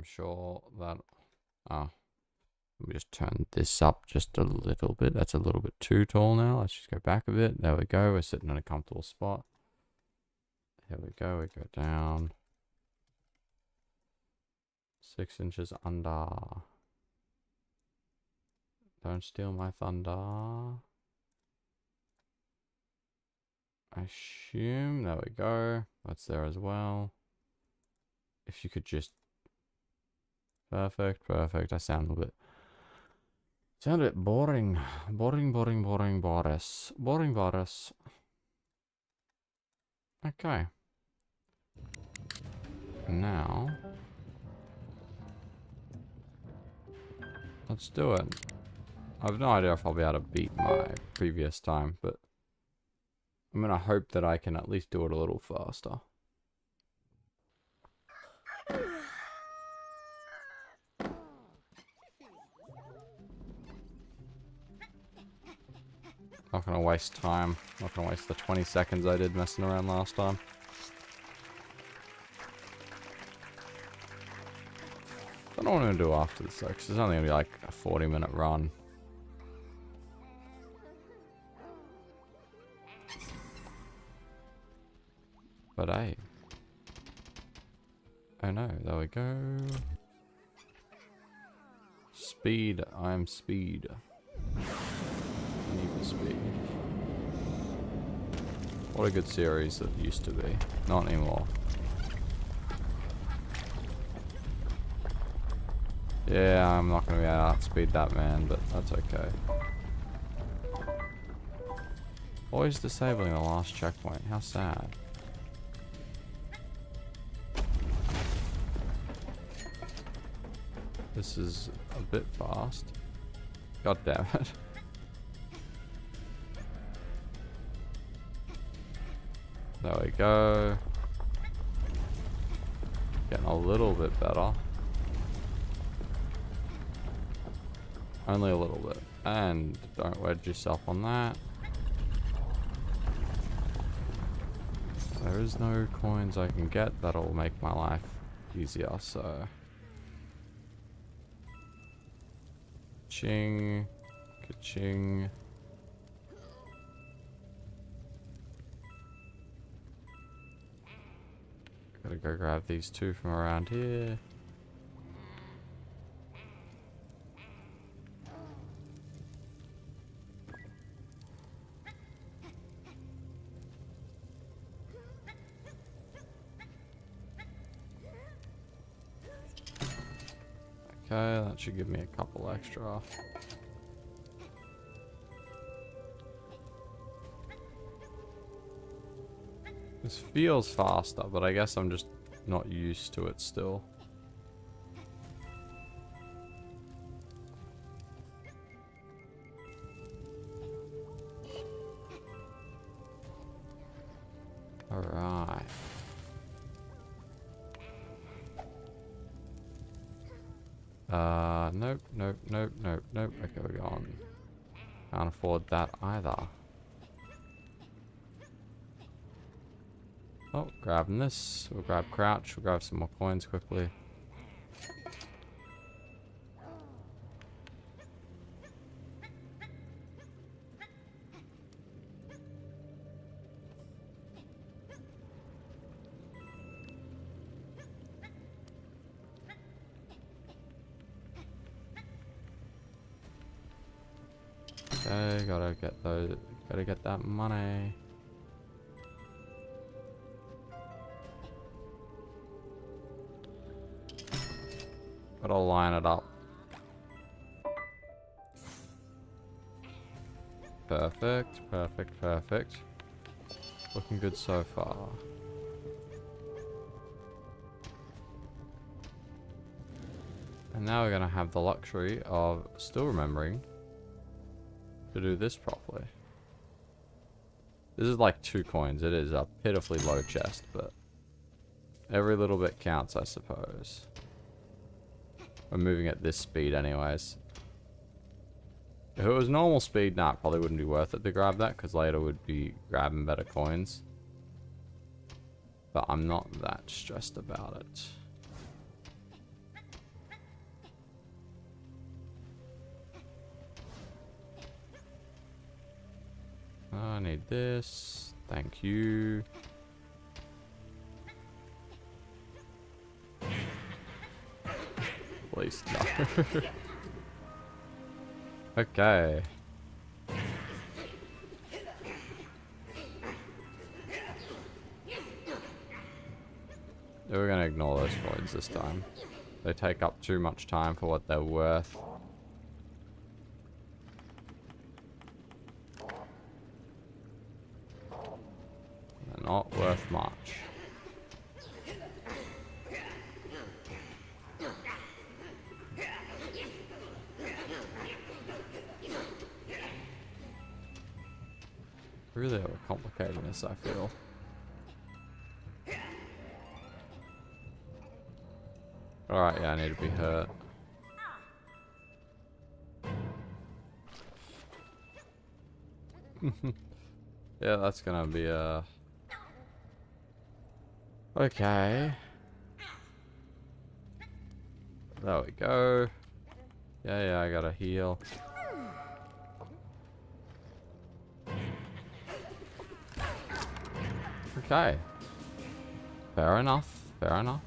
sure that... Oh. Let me just turn this up just a little bit. That's a little bit too tall now. Let's just go back a bit. There we go. We're sitting in a comfortable spot. Here we go. We go down. 6 inches under. Don't steal my thunder. I assume. There we go. That's there as well. If you could just... Perfect, perfect. I sound a little bit... Sound a bit boring. Boring, boring, boring, Boris. Boring, Boris. Okay. Now... Let's do it. I have no idea if I'll be able to beat my previous time, but... I'm gonna hope that I can at least do it a little faster. Not gonna waste time. Not gonna waste the 20 seconds I did messing around last time. I don't know what I'm gonna do after this though, because it's only gonna be like a 40-minute run. But hey. Oh no, there we go. Speed, I'm speed. Need for speed. What a good series it used to be. Not anymore. Yeah, I'm not going to be able to outspeed that man, but that's okay. Always disabling the last checkpoint. How sad. This is a bit fast. God damn it. There we go. Getting a little bit better. Only a little bit. And don't wedge yourself on that. There is no coins I can get that'll make my life easier, so... Ching. Ka-ching. Gotta go grab these two from around here. Okay, that should give me a couple extra. This feels faster, but I guess I'm just not used to it still. Alright. Nope, nope, nope, nope, nope. Okay, we're gone. Can't afford that either. Oh, grabbing this. We'll grab crouch. We'll grab some more coins quickly. Okay, gotta get those. Gotta get that money. Gotta line it up. Perfect, perfect, perfect. Looking good so far. And now we're gonna have the luxury of still remembering to do this properly. This is like 2 coins. It is a pitifully low chest, but every little bit counts, I suppose. We're moving at this speed anyways. If it was normal speed, nah, it probably wouldn't be worth it to grab that, because later we'd be grabbing better coins. But I'm not that stressed about it. I need this. Thank you. Please, no. Okay. We're gonna ignore those coins this time. They take up too much time for what they're worth. They're not worth much. Really overcomplicating this, I feel. Alright, yeah, I need to be hurt. Yeah, that's gonna be okay. There we go. Yeah, I gotta heal. Okay. Fair enough. Fair enough.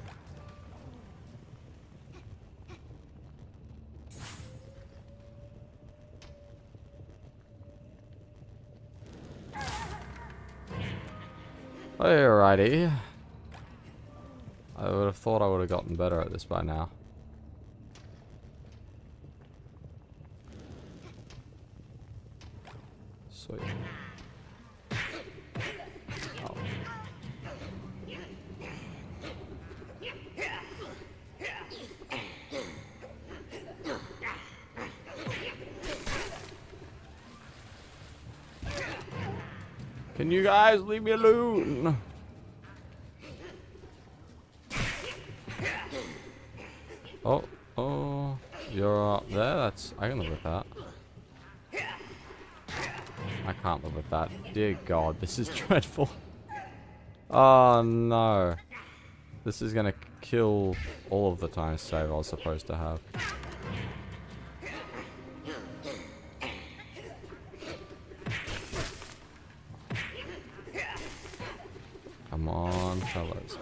Alrighty. I would have thought I would have gotten better at this by now. Sweet. Oh. Can you guys leave me alone? Oh, you're up there. That's, I can live with that. I can't live with that. Dear God, this is dreadful. Oh no. This is gonna kill all of the time save I was supposed to have. Come on, fellas.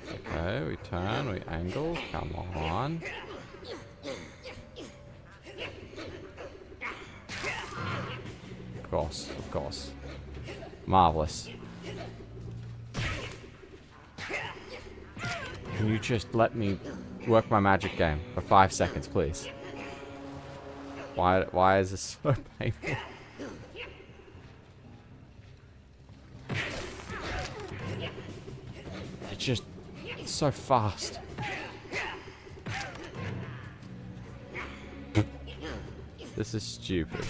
Okay, we turn, we angle. Come on. Of course. Marvelous. Can you just let me work my magic game for 5 seconds, please? Why is this so painful? It's just so fast. This is stupid.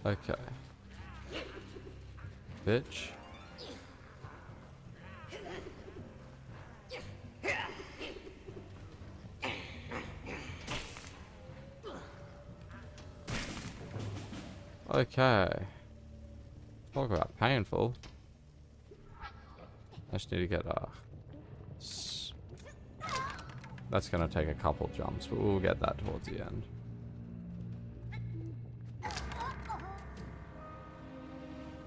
Okay. Bitch. Okay. Talk about painful. I just need to get that's gonna take a couple jumps, but we'll get that towards the end.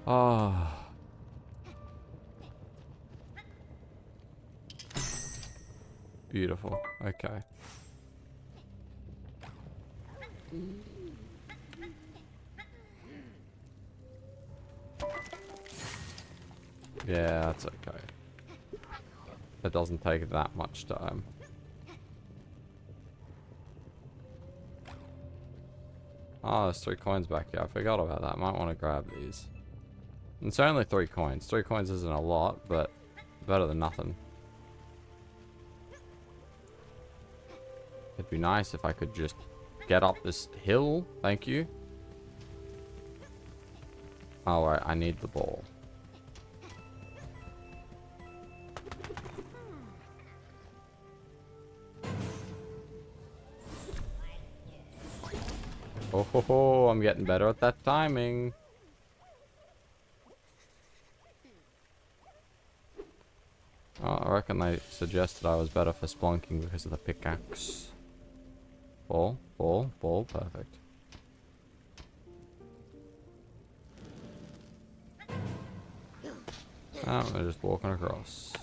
Oh. Beautiful. Okay. Yeah, that's okay. It doesn't take that much time. Oh, there's 3 coins back here. I forgot about that. I might want to grab these. It's only 3 coins. 3 coins isn't a lot, but better than nothing. It'd be nice if I could just get up this hill. Thank you. Oh, right. I need the ball. Oh, ho, ho, I'm getting better at that timing. second they suggested I was better for splunking because of the pickaxe. Ball, ball, ball, perfect. Oh, we're just walking across.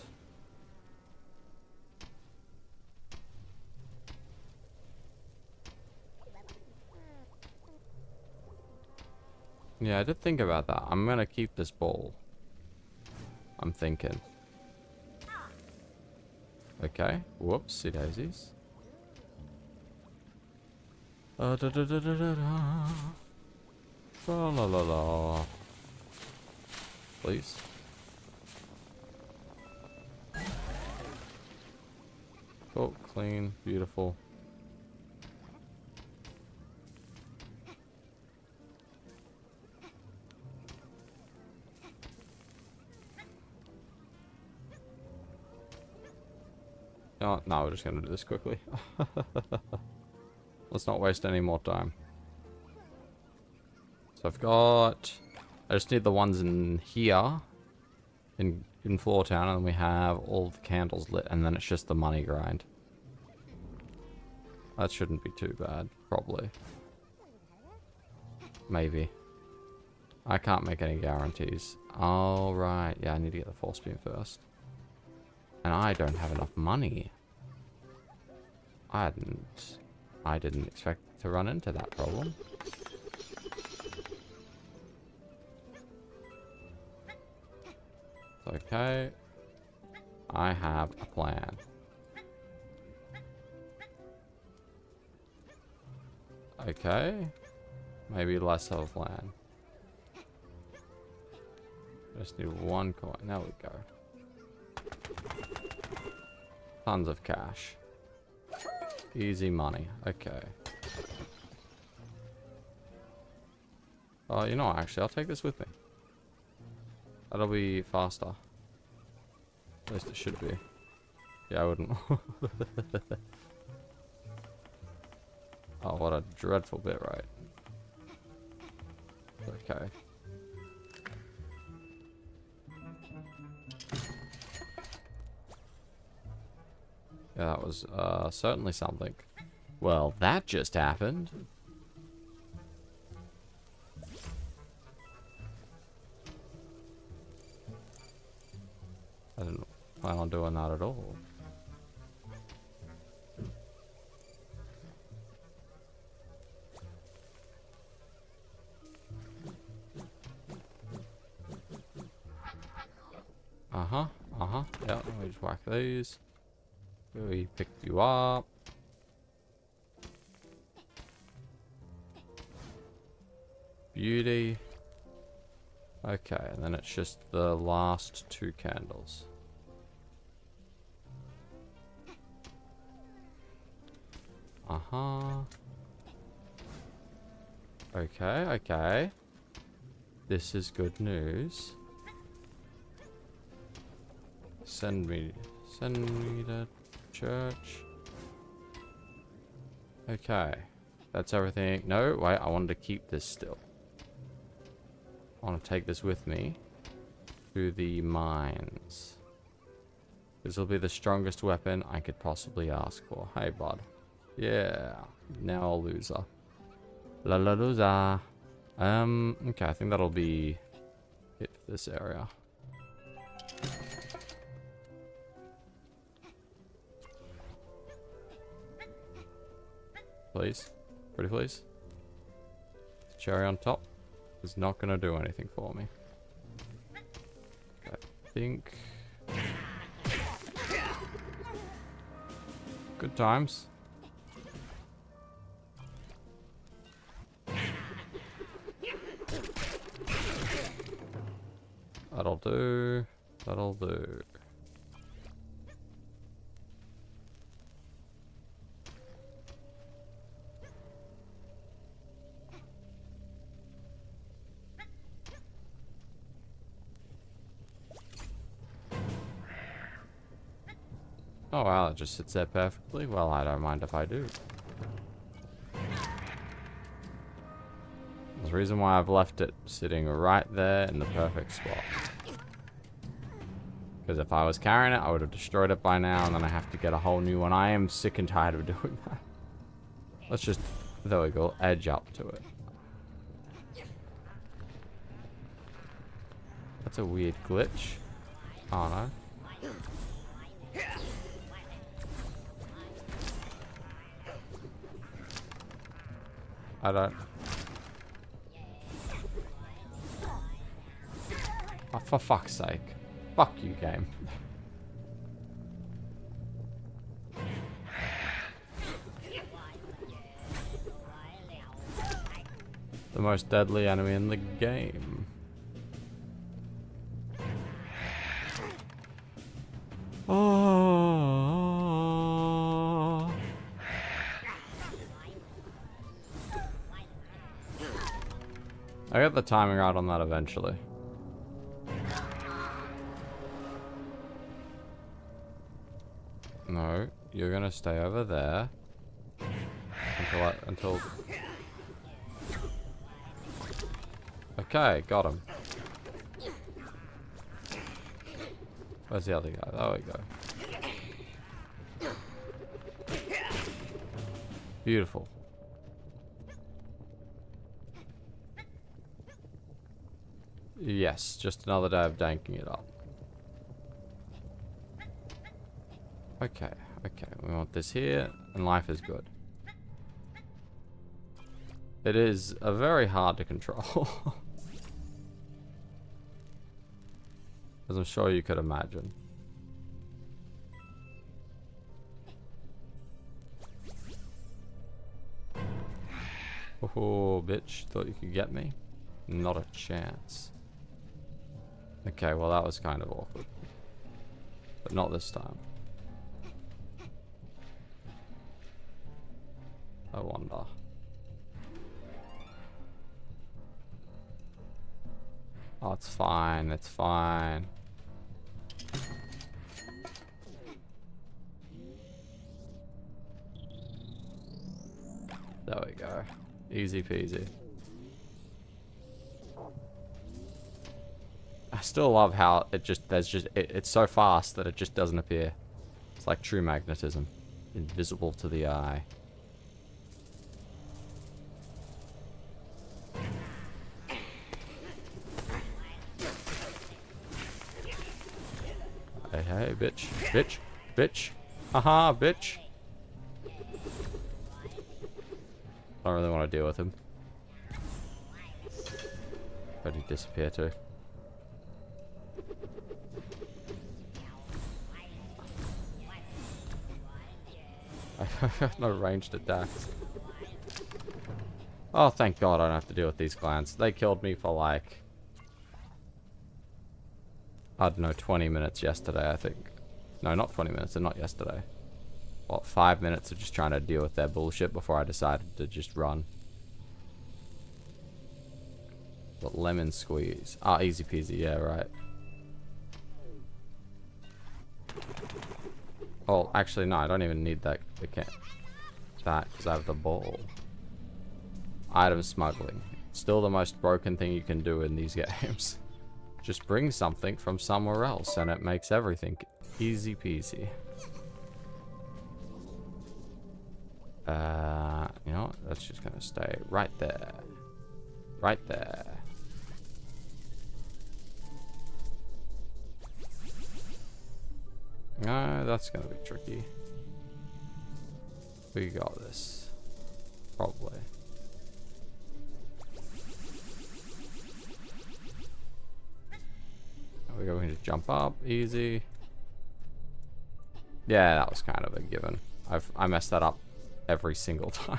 Yeah, I did think about that. I'm gonna keep this ball. I'm thinking. Okay. Whoopsie daisies. Da da da da da da. La la la la. Please. Oh, clean, beautiful. Oh, no, we're just going to do this quickly. Let's not waste any more time. So I've got... I just need the ones in here. In Floor Town, and we have all the candles lit, and then it's just the money grind. That shouldn't be too bad, probably. Maybe. I can't make any guarantees. Oh, right. Yeah, I need to get the force beam first. And I don't have enough money. I didn't expect to run into that problem. Okay. I have a plan. Okay. Maybe less of a plan. Just need one coin. There we go. Tons of cash. Easy money. Okay. Oh, you know what? Actually, I'll take this with me. That'll be faster. At least it should be. Yeah, I wouldn't. Oh, what a dreadful bit, right? Okay. Yeah, that was certainly something. Well, that just happened. I didn't plan on doing that at all. Uh-huh, uh-huh. Yeah, let me just whack these. We pick you up. Beauty. Okay, and then it's just the last 2 candles. Uh-huh. Okay, okay. This is good news. Send me to church. Okay. That's everything. No, wait, I wanted to keep this still. I want to take this with me to the mines. This will be the strongest weapon I could possibly ask for. Hey, bud. Yeah. Now a loser. La la loser. Okay, I think that'll be it for this area. Please. Pretty please. Cherry on top is not going to do anything for me. I think... Good times. That'll do. That'll do. Oh wow, it just sits there perfectly. Well, I don't mind if I do. There's a reason why I've left it sitting right there in the perfect spot. Because if I was carrying it, I would have destroyed it by now, and then I have to get a whole new one. I am sick and tired of doing that. Let's just, there we go, edge up to it. That's a weird glitch. Oh no. I don't. Oh, for fuck's sake. Fuck you, game. The most deadly enemy in the game. Oh. I get the timing right on that eventually. No, you're gonna stay over there until. Okay, got him. Where's the other guy? There we go. Beautiful. Yes, just another day of danking it up. Okay, okay, we want this here, and life is good. It is very hard to control. As I'm sure you could imagine. Oh, bitch, thought you could get me? Not a chance. Okay, well that was kind of awkward. But not this time. I wonder. Oh, it's fine, it's fine. There we go. Easy peasy. I still love how it just, it's so fast that it just doesn't appear. It's like true magnetism. Invisible to the eye. Hey, hey, bitch. Bitch. Bitch. Haha, bitch. I don't really want to deal with him. Where'd he disappear to? I got no ranged attacks. Oh, thank God I don't have to deal with these clans. They killed me for like, I don't know, 20 minutes yesterday, I think. No, not 20 minutes, and not yesterday. What, 5 minutes of just trying to deal with their bullshit before I decided to just run. But lemon squeeze. Ah, easy peasy, yeah, right. Oh, actually, no, I don't even need that. That, because I have the ball. Item smuggling. Still the most broken thing you can do in these games. Just bring something from somewhere else, and it makes everything easy peasy. You know what? That's just gonna stay right there. Right there. No, that's gonna be tricky. We got this. Probably. We're going to jump up, easy. Yeah, that was kind of a given. I messed that up every single time.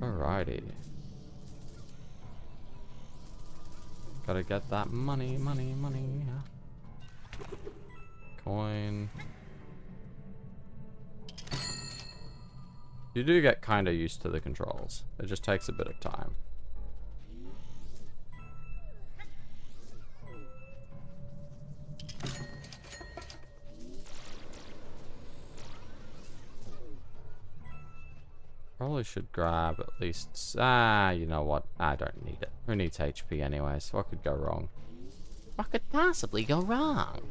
Alrighty. Gotta get that money, money, money. Coin. You do get kind of used to the controls. It just takes a bit of time. Probably should grab at least... Ah, you know what? I don't need it. Who needs HP anyways? What could go wrong? What could possibly go wrong?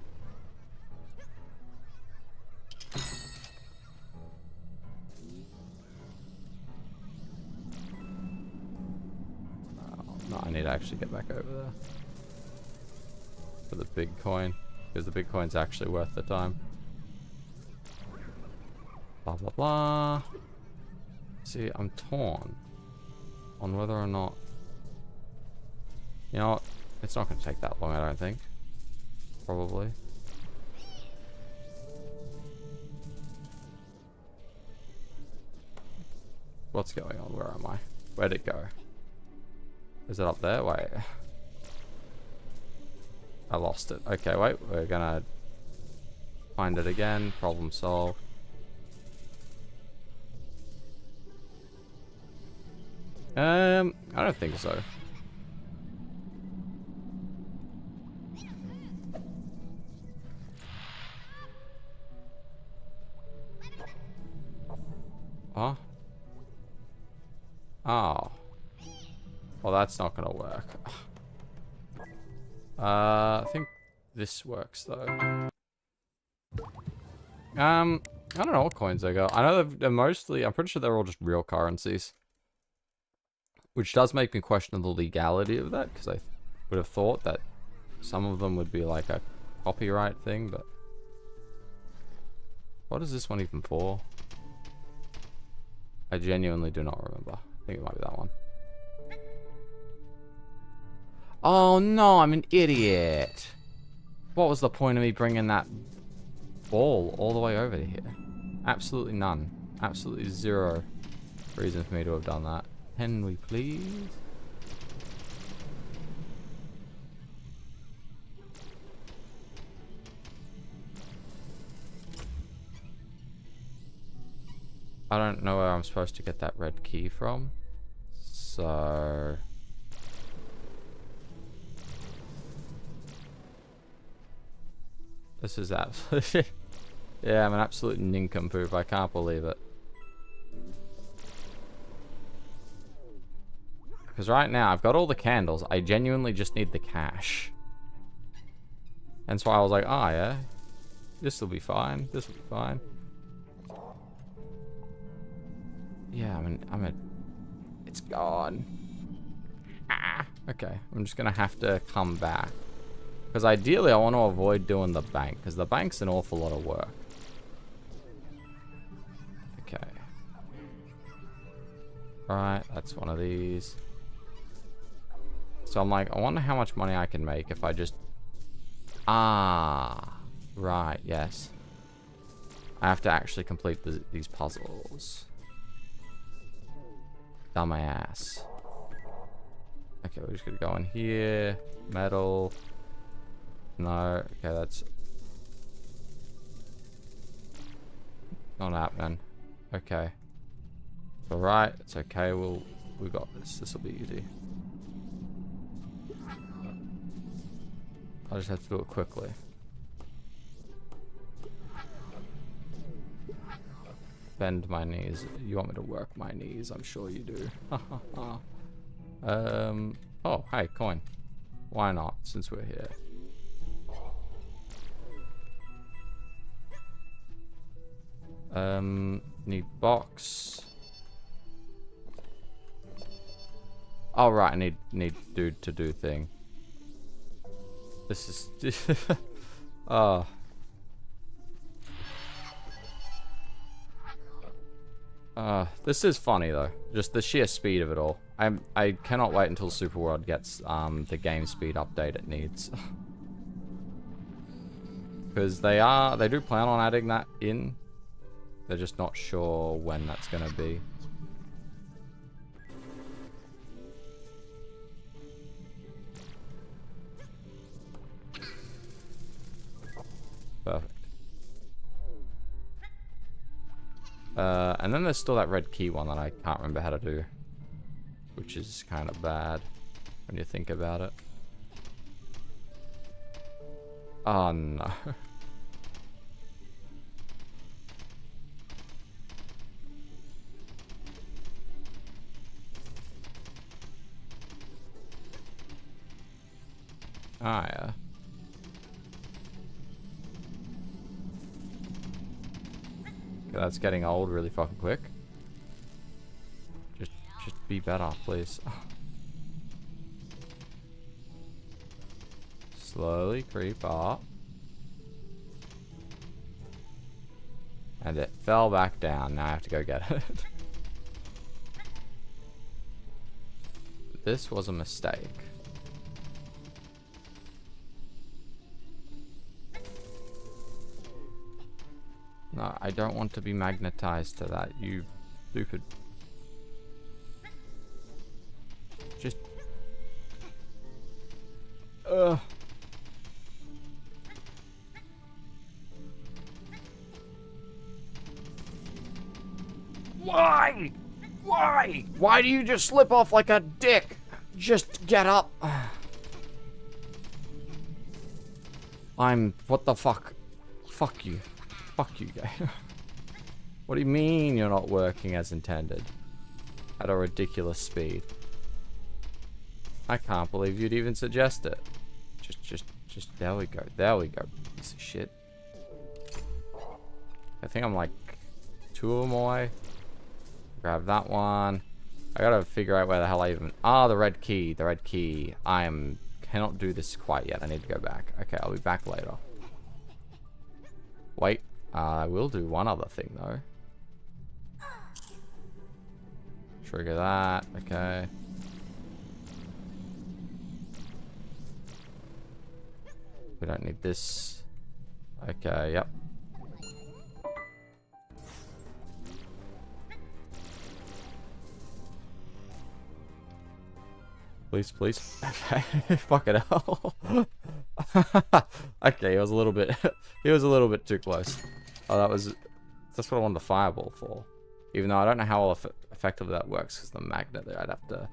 Oh, no, I need to actually get back over there. For the big coin. Because the big coin's actually worth the time. Blah, blah, blah. See, I'm torn on whether or not... You know what? It's not going to take that long, I don't think. Probably. What's going on? Where am I? Where'd it go? Is it up there? Wait. I lost it. Okay, wait. We're gonna find it again. Problem solved. I don't think so. Huh? Oh. Well, that's not gonna work. I think this works though. I don't know what coins they got. I know they're mostly, I'm pretty sure they're all just real currencies. Which does make me question the legality of that, because I would have thought that some of them would be like a copyright thing, but... What is this one even for? I genuinely do not remember. I think it might be that one. Oh no, I'm an idiot. What was the point of me bringing that ball all the way over to here? Absolutely none. Absolutely zero reason for me to have done that. Can we please? I don't know where I'm supposed to get that red key from. So... This is absolutely... Yeah, I'm an absolute nincompoop. I can't believe it. Because right now, I've got all the candles. I genuinely just need the cash. And so I was like, oh yeah, this will be fine. This will be fine. Yeah, it's gone. Ah, okay, I'm just gonna have to come back. Because ideally, I want to avoid doing the bank. Because the bank's an awful lot of work. Okay. Alright, that's one of these. So I'm like, I wonder how much money I can make if I just... Ah, right, yes. I have to actually complete these puzzles. Dumbass. Okay, we're just gonna go in here. Metal. No, okay, that's... Not happening. Okay. Alright, it's okay, we got this. This will be easy. I just have to do it quickly. Bend my knees. You want me to work my knees? I'm sure you do. Oh, hey, coin. Why not, since we're here? Need box. Oh, right, I need dude to do thing. This is... Oh. This is funny though. Just the sheer speed of it all. I cannot wait until Super World gets the game speed update it needs. Because they do plan on adding that in. They're just not sure when that's gonna be. Perfect. And then there's still that red key one that I can't remember how to do. Which is kind of bad when you think about it. Oh no. Ah, yeah. Okay, that's getting old really fucking quick. Just be better, please. Slowly creep up. And it fell back down. Now I have to go get it. This was a mistake. No, I don't want to be magnetized to that, you stupid. Just... Ugh. Why? Why? Why do you just slip off like a dick? Just get up. What the fuck? Fuck you. Fuck you, guy. What do you mean you're not working as intended? At a ridiculous speed. I can't believe you'd even suggest it. Just, there we go. There we go. Piece of shit. I think I'm like 2 of them away. Grab that one. I gotta figure out where the hell I even... Ah, the red key. The red key. Cannot do this quite yet. I need to go back. Okay, I'll be back later. Wait. I will do one other thing, though. Trigger that. Okay. We don't need this. Okay, yep. Please, please. Okay. Fucking hell. Okay, he was a little bit too close. Oh, that's what I wanted the fireball for. Even though I don't know how effectively that works because the magnet there, I'd have to...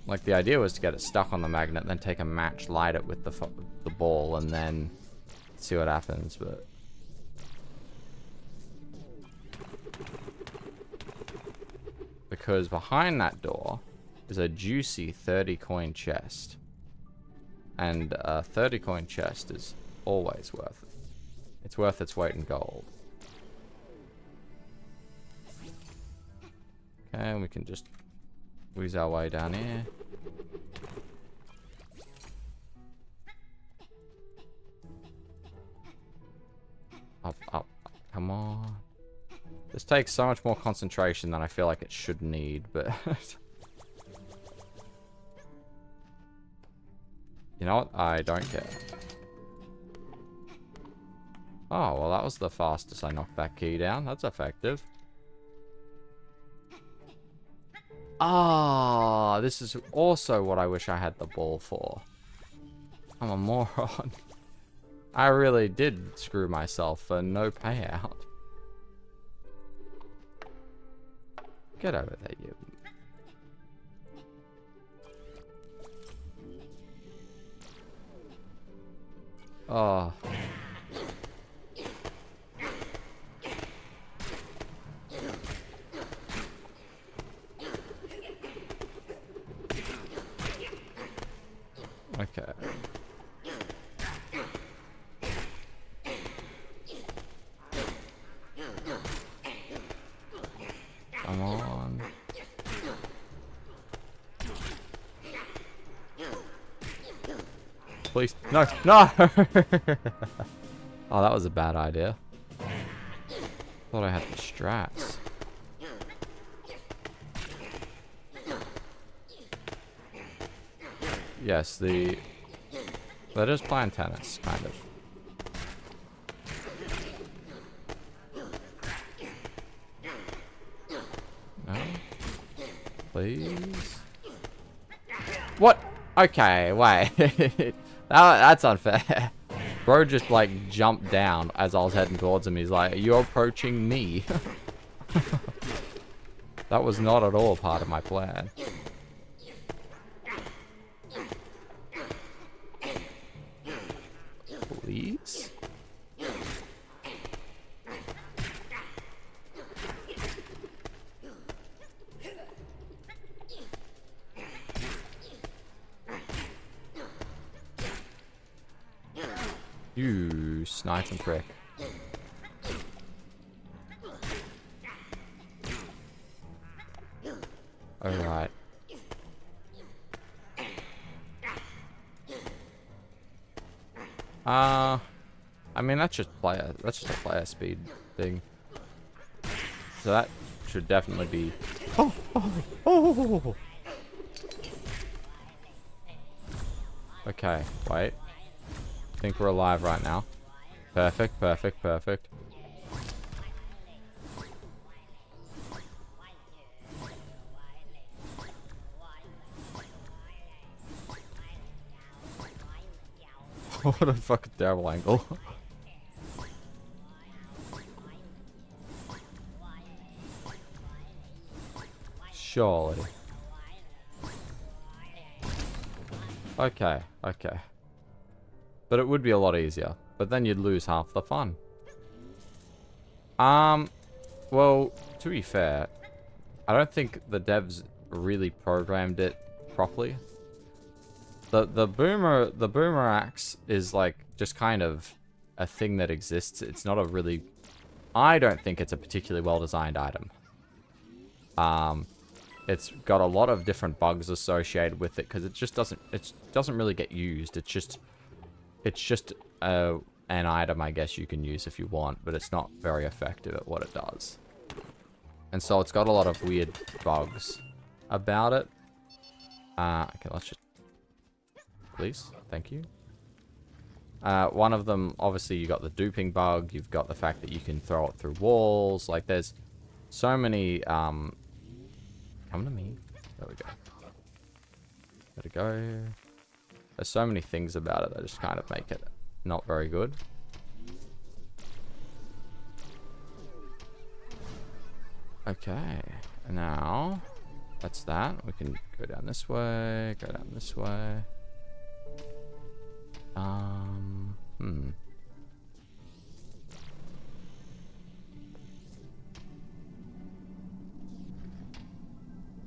Like, the idea was to get it stuck on the magnet, then take a match, light it with the ball, and then see what happens, but... Because behind that door is a juicy 30 coin chest. And a 30 coin chest is always worth it. It's worth its weight in gold. Okay, and we can just wheeze our way down here. Up, up, come on. This takes so much more concentration than I feel like it should need, but... You know what? I don't care. Oh, well that was the fastest I knocked that key down. That's effective. Ah, this is also what I wish I had the ball for. I'm a moron. I really did screw myself for no payout. Get over there, you. Oh. Okay. Come on. Please. No, no! Oh, that was a bad idea. Thought I had the strats. Yes, they're just playing tennis, kind of. No? Please? What? Okay, wait. That's unfair. Bro just, like, jumped down as I was heading towards him. He's like, you're approaching me. That was not at all part of my plan. Please? You sniping prick. Alright. I mean that's just a player speed thing. So that should definitely be Okay, wait. I think we're alive right now. Perfect, perfect, perfect. What a fucking terrible angle. Surely. Okay, okay. But it would be a lot easier. But then you'd lose half the fun. Well, to be fair, I don't think the devs really programmed it properly. The boomer axe is like just kind of a thing that exists. It's not a really, I don't think it's a particularly well designed item. It's got a lot of different bugs associated with it because it doesn't really get used. It's just an item I guess you can use if you want, but it's not very effective at what it does. And so it's got a lot of weird bugs about it. Okay, let's just... Please, thank you. One of them, obviously, you got the duping bug. You've got the fact that you can throw it through walls. Like, there's so many... Come to me. There we go. There we go. There's so many things about it that just kind of make it not very good. Okay, now that's that. We can go down this way, go down this way.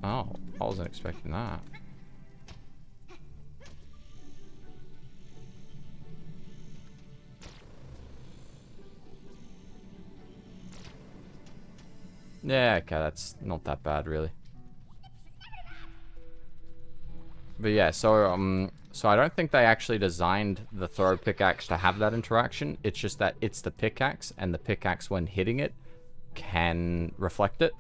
Oh, I wasn't expecting that. Yeah, okay, that's not that bad, really. But yeah, so I don't think they actually designed the throw pickaxe to have that interaction. It's just that it's the pickaxe, and the pickaxe, when hitting it, can reflect it.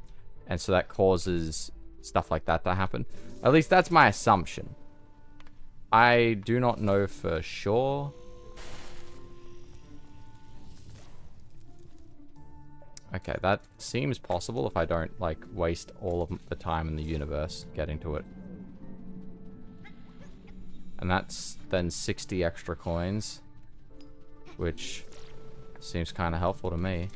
And so that causes stuff like that to happen. At least that's my assumption. I do not know for sure. Okay, that seems possible if I don't, like, waste all of the time in the universe getting to it. And that's then 60 extra coins, which seems kind of helpful to me.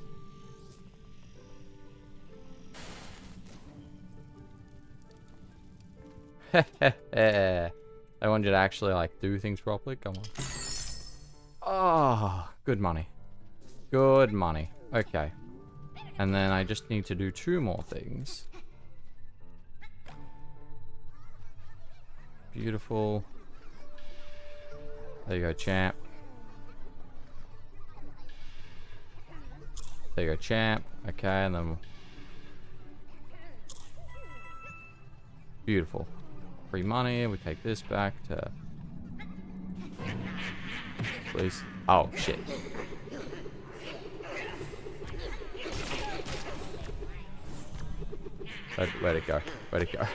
I want you to actually, like, do things properly. Come on. Oh, good money. Good money. Okay. And then I just need to do 2 more things. Beautiful. There you go, champ. There you go, champ. Okay, and then... Beautiful. Free money. We take this back to... Please. Oh, shit. Where'd it go? Where'd it go?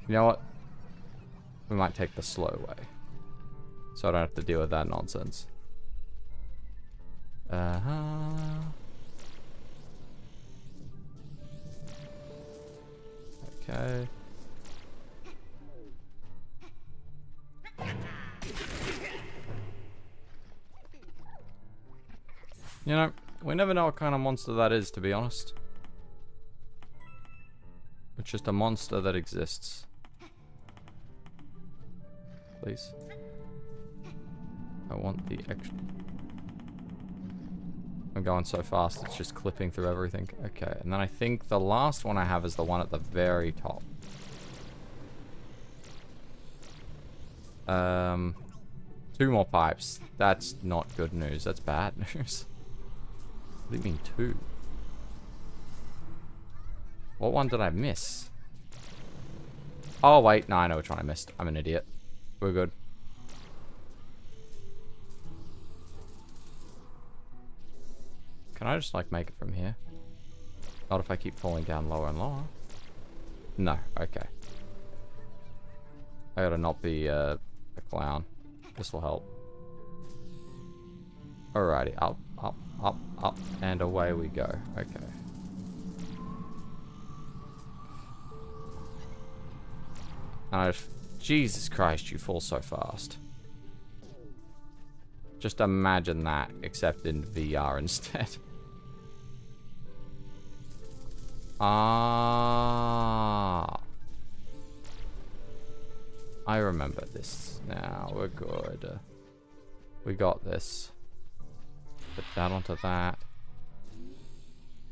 You know what? We might take the slow way. So I don't have to deal with that nonsense. Okay. You know, we never know what kind of monster that is, to be honest. It's just a monster that exists. Please. I want the extra... I'm going so fast, it's just clipping through everything. Okay, and then I think the last one I have is the one at the very top. To 2 more pipes. That's not good news. That's bad news. What do you mean 2? What one did I miss? Oh, wait. No, I know which one I missed. I'm an idiot. We're good. Can I just, like, make it from here? Not if I keep falling down lower and lower. No. Okay. I gotta not be a clown. This will help. Alrighty. Up, up, up, up. And away we go. Okay. Jesus Christ, you fall so fast. Just imagine that, except in VR instead. Ah. I remember this now. We're good. We got this. Put that onto that.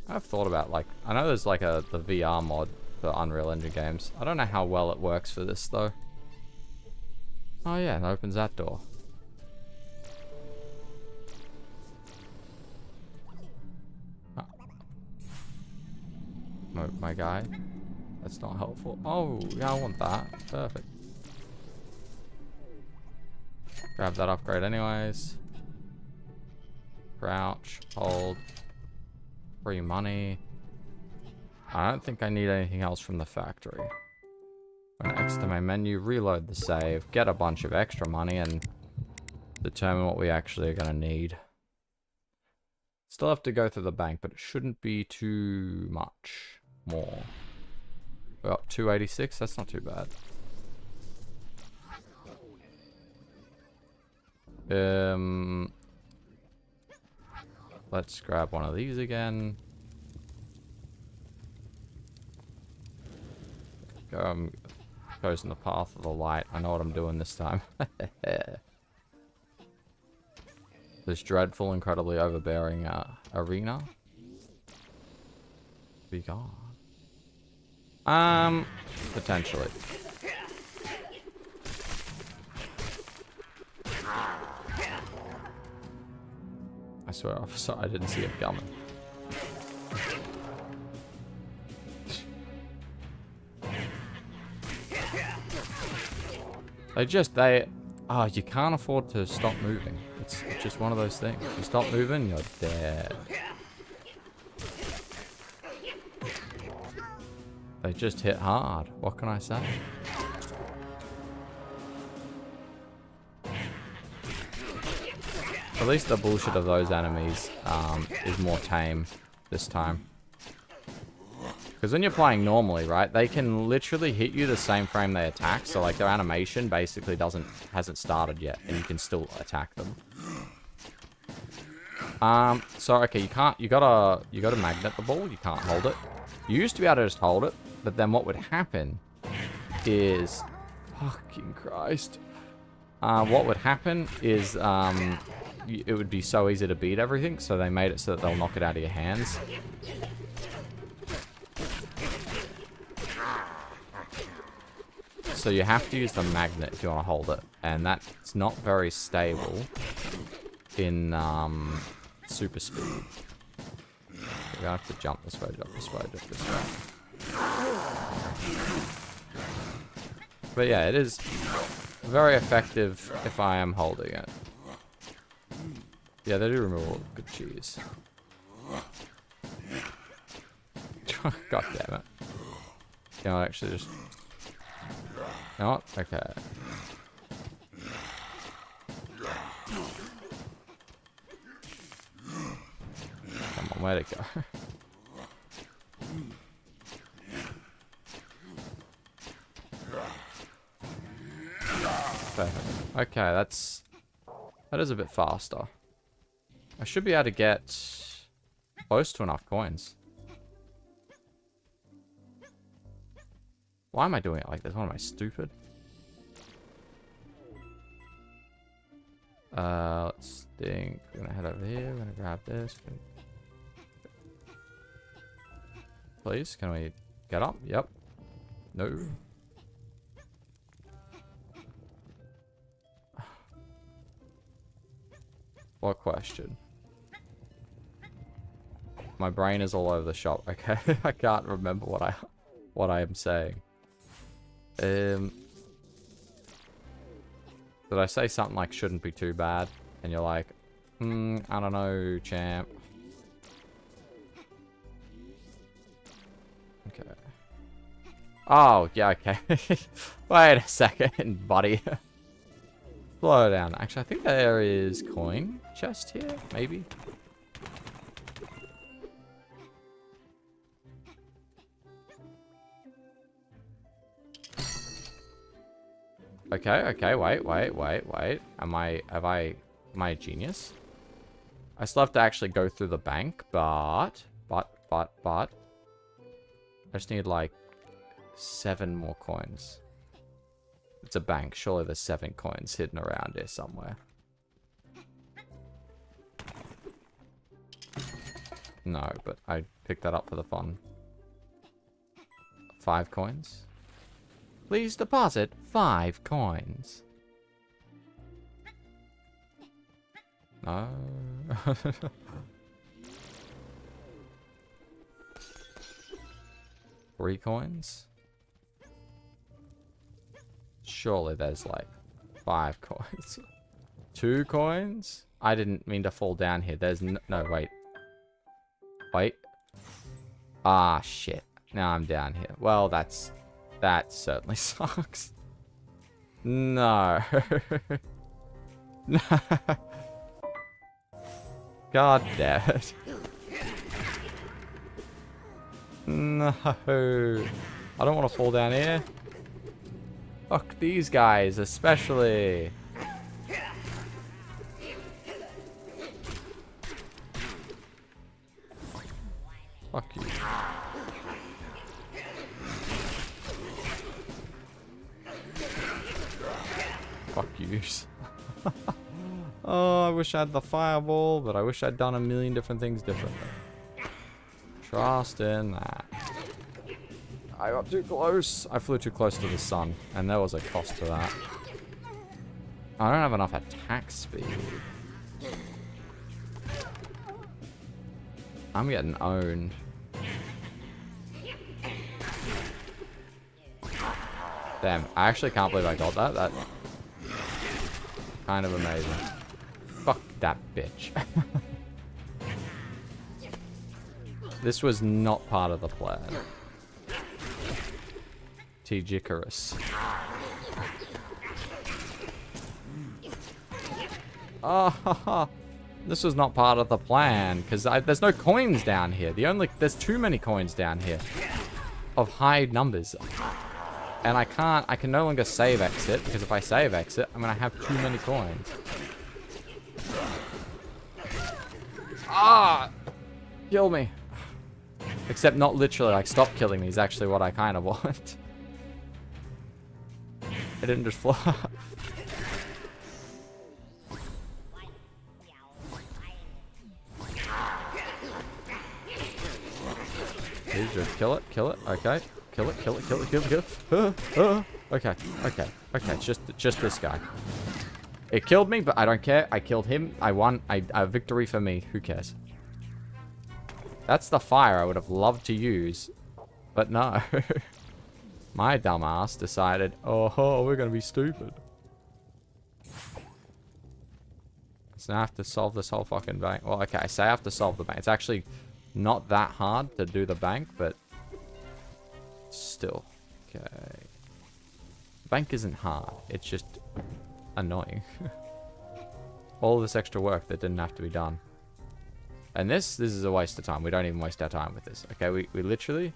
I've thought about, like, I know there's like the VR mod for Unreal Engine games. I don't know how well it works for this though. Oh yeah, it opens that door. Oh. My guy. That's not helpful. Oh, yeah, I want that. Perfect. Grab that upgrade anyways. Crouch, hold. Free money. I don't think I need anything else from the factory. Go next to my menu, reload the save, get a bunch of extra money, and determine what we actually are going to need. Still have to go through the bank, but it shouldn't be too much more. We're up 286, that's not too bad. Let's grab one of these again. Goes in the path of the light. I know what I'm doing this time. This dreadful, incredibly overbearing arena. Be gone. Potentially. I swear, officer, I didn't see it coming. Oh, you can't afford to stop moving. It's just one of those things. If you stop moving, you're dead. They just hit hard. What can I say? At least the bullshit of those enemies is more tame this time. Because when you're playing normally, right, they can literally hit you the same frame they attack. So like their animation basically hasn't started yet, and you can still attack them. So okay, you gotta magnet the ball. You can't hold it. You used to be able to just hold it, but then what would happen is, fucking Christ. What would happen is it would be so easy to beat everything, so they made it so that they'll knock it out of your hands. So you have to use the magnet if you want to hold it, and that's not very stable in super speed. We're gonna have to jump this way, jump this way, jump this way. But yeah, it is very effective if I am holding it. Yeah, they do remove all the good cheese. God damn it. You know, actually just... You know what? Okay. Come on, where'd it go? Perfect. Okay, that is a bit faster. I should be able to get close to enough coins. Why am I doing it like this? What am I, stupid? Let's think. We're gonna head over here. We're gonna grab this. Please, can we get up? Yep. No. What question? My brain is all over the shop. Okay, I can't remember what I am saying. Did I say something like shouldn't be too bad? And you're like, I don't know, champ. Okay. Oh, yeah, okay. Wait a second, buddy. Slow down. Actually, I think there is coin chest here, maybe. Okay, wait. Am I a genius? I still have to actually go through the bank, but. I just need like 7 more coins. It's a bank. Surely there's 7 coins hidden around here somewhere. No, but I picked that up for the fun. 5 coins. Please deposit 5 coins. No. 3 coins. Surely there's like 5 coins. 2 coins? I didn't mean to fall down here. There's no, wait. Wait. Ah, shit. Now I'm down here. Well, that certainly sucks. No. No. God damn it. No. I don't want to fall down here. Fuck these guys, especially. Fuck you. Fuck yous. Oh, I wish I had the fireball, but I wish I'd done a million different things differently. Trust in that. I got too close. I flew too close to the sun, and there was a cost to that. I don't have enough attack speed. I'm getting owned. Damn, I actually can't believe I got that. That's kind of amazing. Fuck that bitch. This was not part of the plan. T-Jicarus. Oh, this was not part of the plan, because there's no coins down here. There's too many coins down here. Of high numbers. And I can no longer save exit, because if I save exit, I'm going to have too many coins. Ah! Kill me. Except not literally, like, stop killing me is actually what I kind of want. It didn't just fly. Please just kill it, okay. Kill it. Okay. It's just this guy. It killed me, but I don't care. I killed him. I won. A victory for me. Who cares? That's the fire I would have loved to use. But no. My dumbass decided, oh, we're going to be stupid. So now I have to solve this whole fucking bank. Well, okay, I say I have to solve the bank. It's actually not that hard to do the bank, but still. Okay. Bank isn't hard. It's just annoying. All this extra work that didn't have to be done. And this is a waste of time. We don't even waste our time with this. Okay, we literally...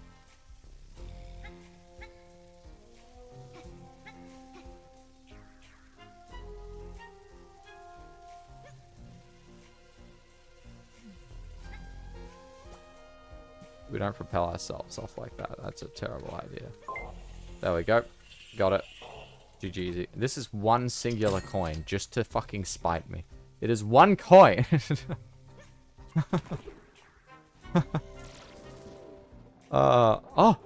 We don't propel ourselves off like that. That's a terrible idea. There we go. Got it. GG. This is one singular coin just to fucking spite me. It is one coin. Oh.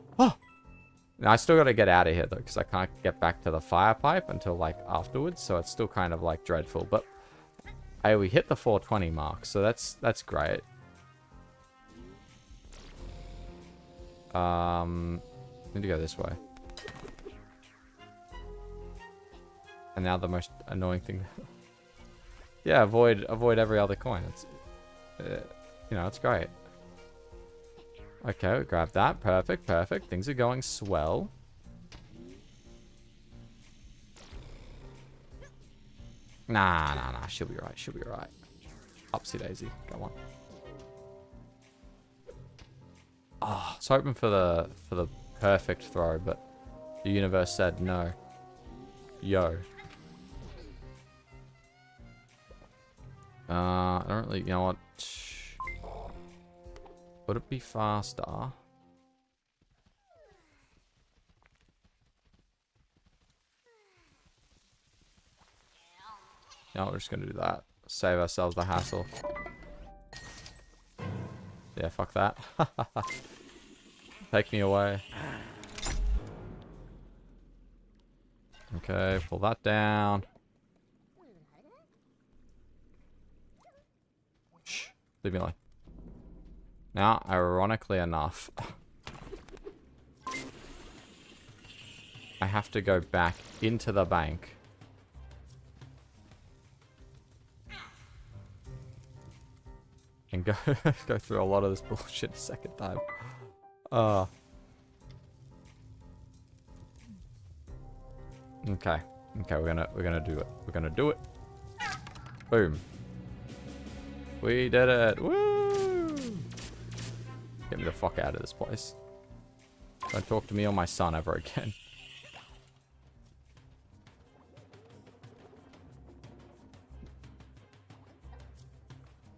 Now I still got to get out of here though, because I can't get back to the fire pipe until like afterwards. So it's still kind of like dreadful. But Hey, we hit the 420 mark, so that's great. Need to go this way. And now the most annoying thing. Yeah, avoid every other coin. It's, you know, it's great. Okay, we grab that. Perfect, perfect. Things are going swell. Nah. She'll be right. She'll be right. Upsy daisy. Come on. Oh, I was hoping for the perfect throw, but the universe said no. Yo. I don't really, you know what? Would it be faster? No, we're just gonna do that. Save ourselves the hassle. Yeah, fuck that. Take me away. Okay, pull that down. Shh, leave me alone. Now, ironically enough, I have to go back into the bank. And go go through a lot of this bullshit a second time. Okay. Okay, we're gonna do it. We're gonna do it. Boom. We did it. Woo! Get me the fuck out of this place. Don't talk to me or my son ever again.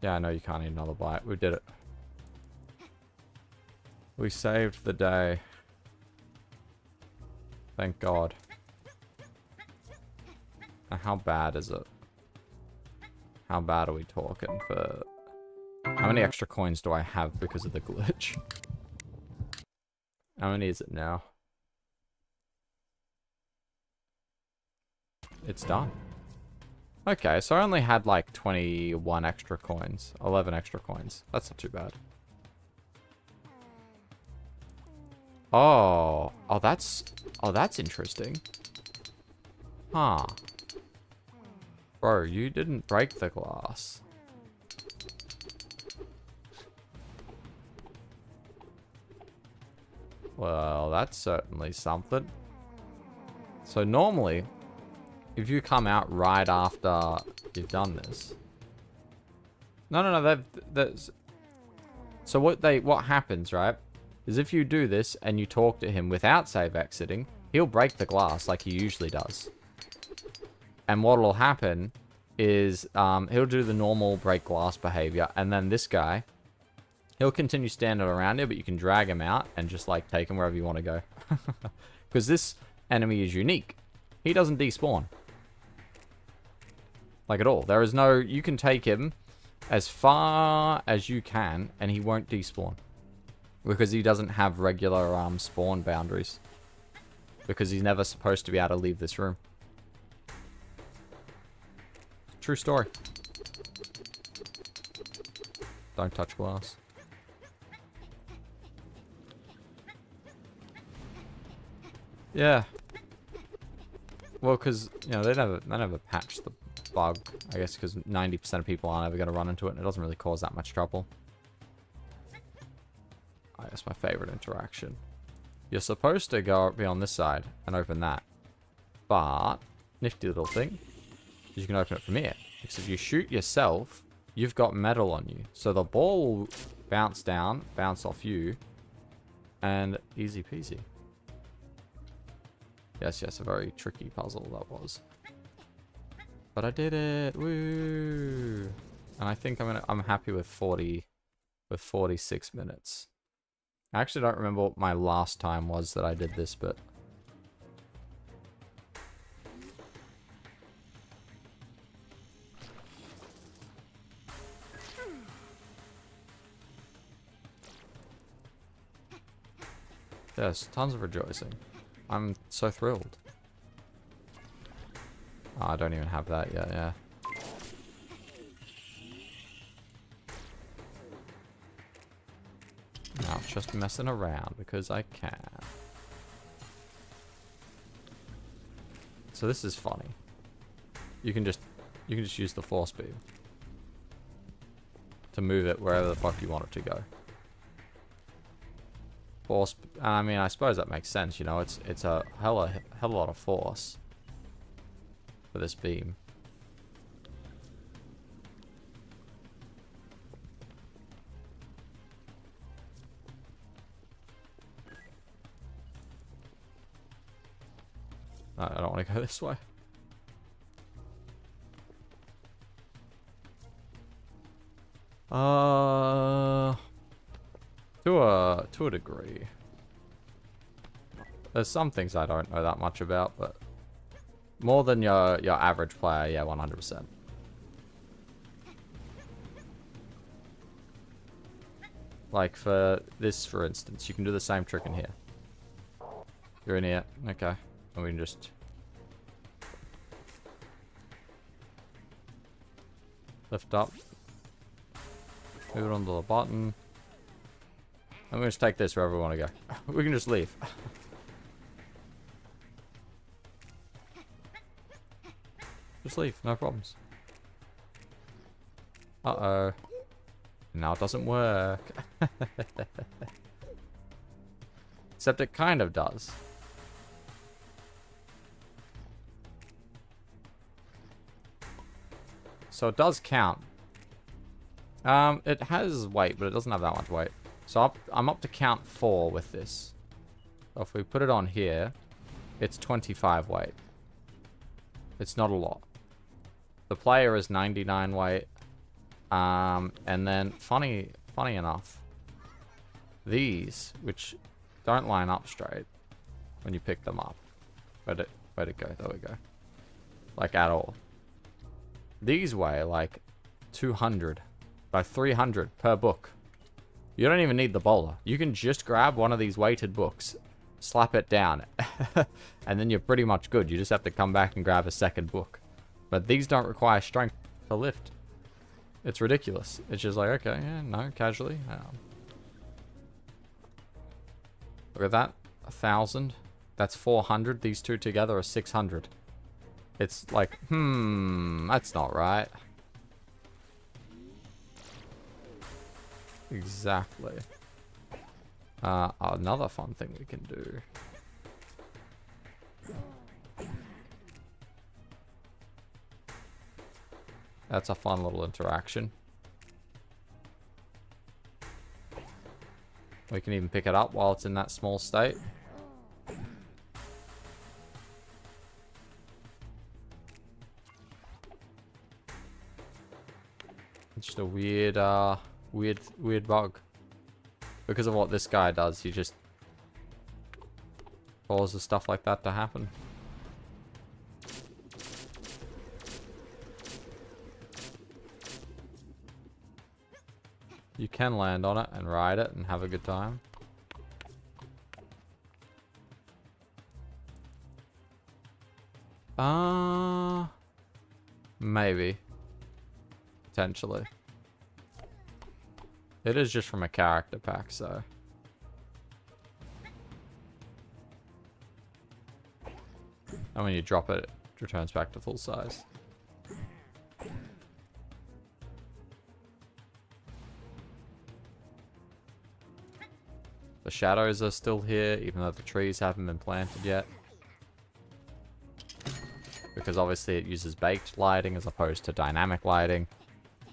Yeah, I know you can't eat another bite. We did it. We saved the day. Thank God. Now, how bad is it? How bad are we talking for... How many extra coins do I have because of the glitch? How many is it now? It's done. Okay, so I only had like 21 extra coins. 11 extra coins. That's not too bad. Oh, that's interesting. Huh. Bro, you didn't break the glass. Well, that's certainly something. So normally, if you come out right after you've done this. No, so what happens, right? Is if you do this and you talk to him without save exiting, he'll break the glass like he usually does. And what'll happen is he'll do the normal break glass behavior, and then this guy, he'll continue standing around here, but you can drag him out and just like take him wherever you want to go. Because this enemy is unique. He doesn't despawn. Like at all. There is no... You can take him as far as you can, and he won't despawn. Because he doesn't have regular spawn boundaries. Because he's never supposed to be able to leave this room. True story. Don't touch glass. Yeah. Well, because, you know, they never patched the bug. I guess because 90% of people aren't ever going to run into it, and it doesn't really cause that much trouble. Oh, that's my favorite interaction. You're supposed to go be on this side and open that. But, nifty little thing, you can open it from here. Because if you shoot yourself, you've got metal on you. So the ball will bounce down, bounce off you, and easy peasy. Yes, a very tricky puzzle that was. But I did it! Woo! And I think I'm happy with 46 minutes. I actually don't remember what my last time was that I did this, but... Yes, tons of rejoicing. I'm so thrilled. Oh, I don't even have that yet, yeah. I was just messing around because I can. So this is funny. You can just use the force beam to move it wherever the fuck you want it to go. Force. I mean, I suppose that makes sense. You know, it's a hell of a lot of force for this beam. I don't want to go this way. To a degree. There's some things I don't know that much about, but more than your average player, yeah, 100%. Like for this, for instance, you can do the same trick in here. You're in here, okay, and we can just lift up, move it onto the button. I'm going to just take this wherever we want to go. We can just leave. Just leave, no problems. Uh-oh. Now it doesn't work. Except it kind of does. So it does count. It has weight, but it doesn't have that much weight. So I'm up to count 4 with this. So if we put it on here, it's 25 weight. It's not a lot. The player is 99 weight. And then, funny enough, these, which don't line up straight when you pick them up. Where'd it go? There we go. Like, at all. These weigh, like, 200 by 300 per book. You don't even need the bowler. You can just grab one of these weighted books, slap it down, and then you're pretty much good. You just have to come back and grab a second book. But these don't require strength to lift. It's ridiculous. It's just like, okay, yeah, no, casually. Look at that. 1,000. That's 400. These two together are 600. It's like, that's not right. Exactly. Another fun thing we can do. That's a fun little interaction. We can even pick it up while it's in that small state. It's just a weird, weird bug. Because of what this guy does, he just causes stuff like that to happen. You can land on it and ride it and have a good time. Maybe. Potentially. It is just from a character pack, so. And when you drop it, it returns back to full size. The shadows are still here, even though the trees haven't been planted yet. Because obviously it uses baked lighting as opposed to dynamic lighting.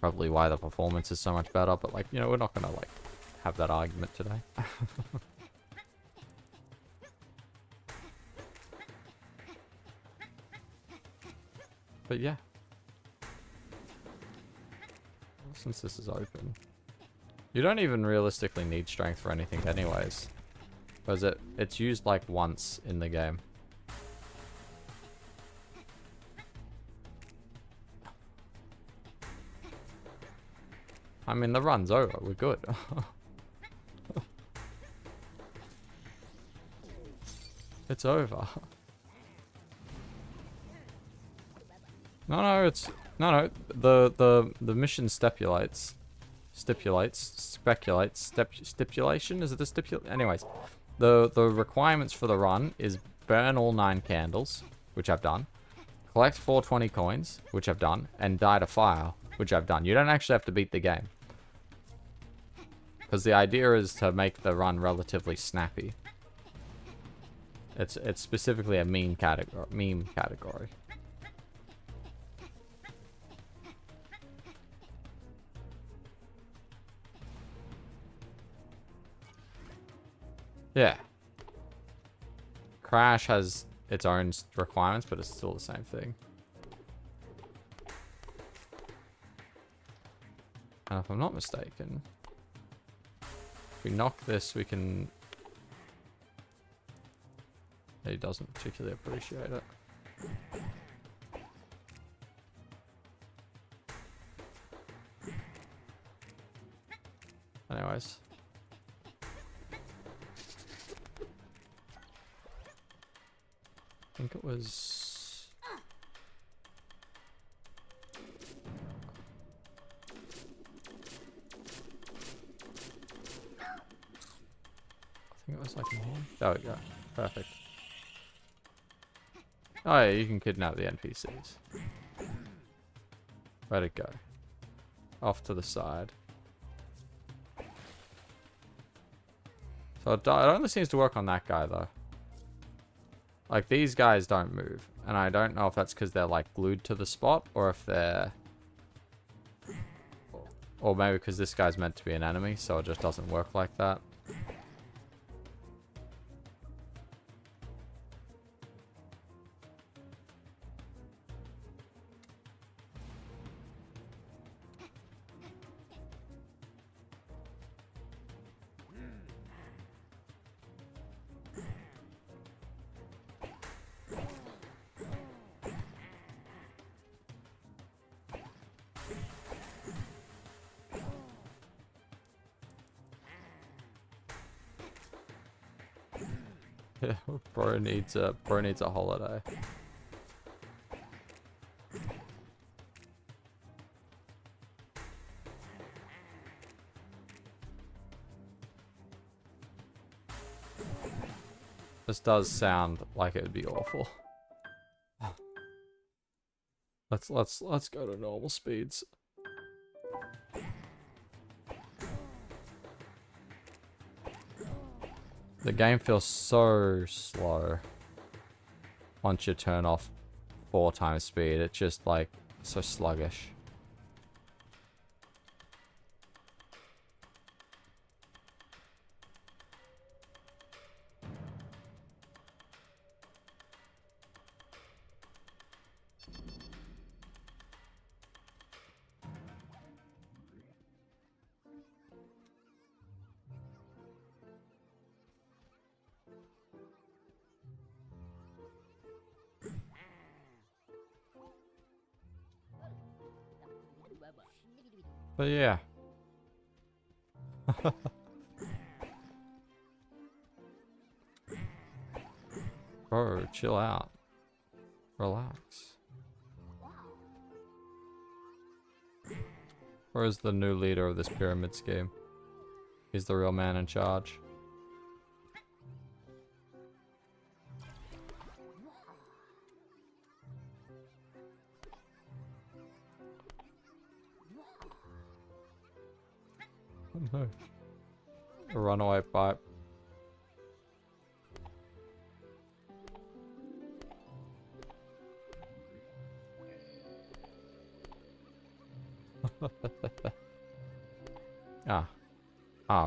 Probably why the performance is so much better, but like, you know, we're not gonna like have that argument today. But yeah. Since this is open. You don't even realistically need strength for anything anyways. Because it's used like once in the game. I mean, the run's over. We're good. It's over. No, it's... No, the mission stipulates stipulation? Is it a stipulation? Anyways, the requirements for the run is burn all 9 candles, which I've done. Collect 420 coins, which I've done. And die to fire, which I've done. You don't actually have to beat the game. Because the idea is to make the run relatively snappy. It's specifically a meme category. Yeah. Crash has its own requirements, but it's still the same thing. And if I'm not mistaken, if we knock this, we can... He doesn't particularly appreciate it. Anyways. I think it was... I think it was like... There we go. Perfect. Oh yeah, you can kidnap the NPCs. Where'd it go? Off to the side. So it only seems to work on that guy though. Like these guys don't move. And I don't know if that's because they're like glued to the spot or if they're... Or maybe because this guy's meant to be an enemy, so it just doesn't work like that. Yeah, bro needs a holiday. This does sound like it would be awful. Let's go to normal speeds. The game feels so slow once you turn off 4 times speed. It's just like so sluggish. But yeah. Bro, chill out. Relax. Where is the new leader of this pyramid scheme? He's the real man in charge. Oh no. A runaway pipe.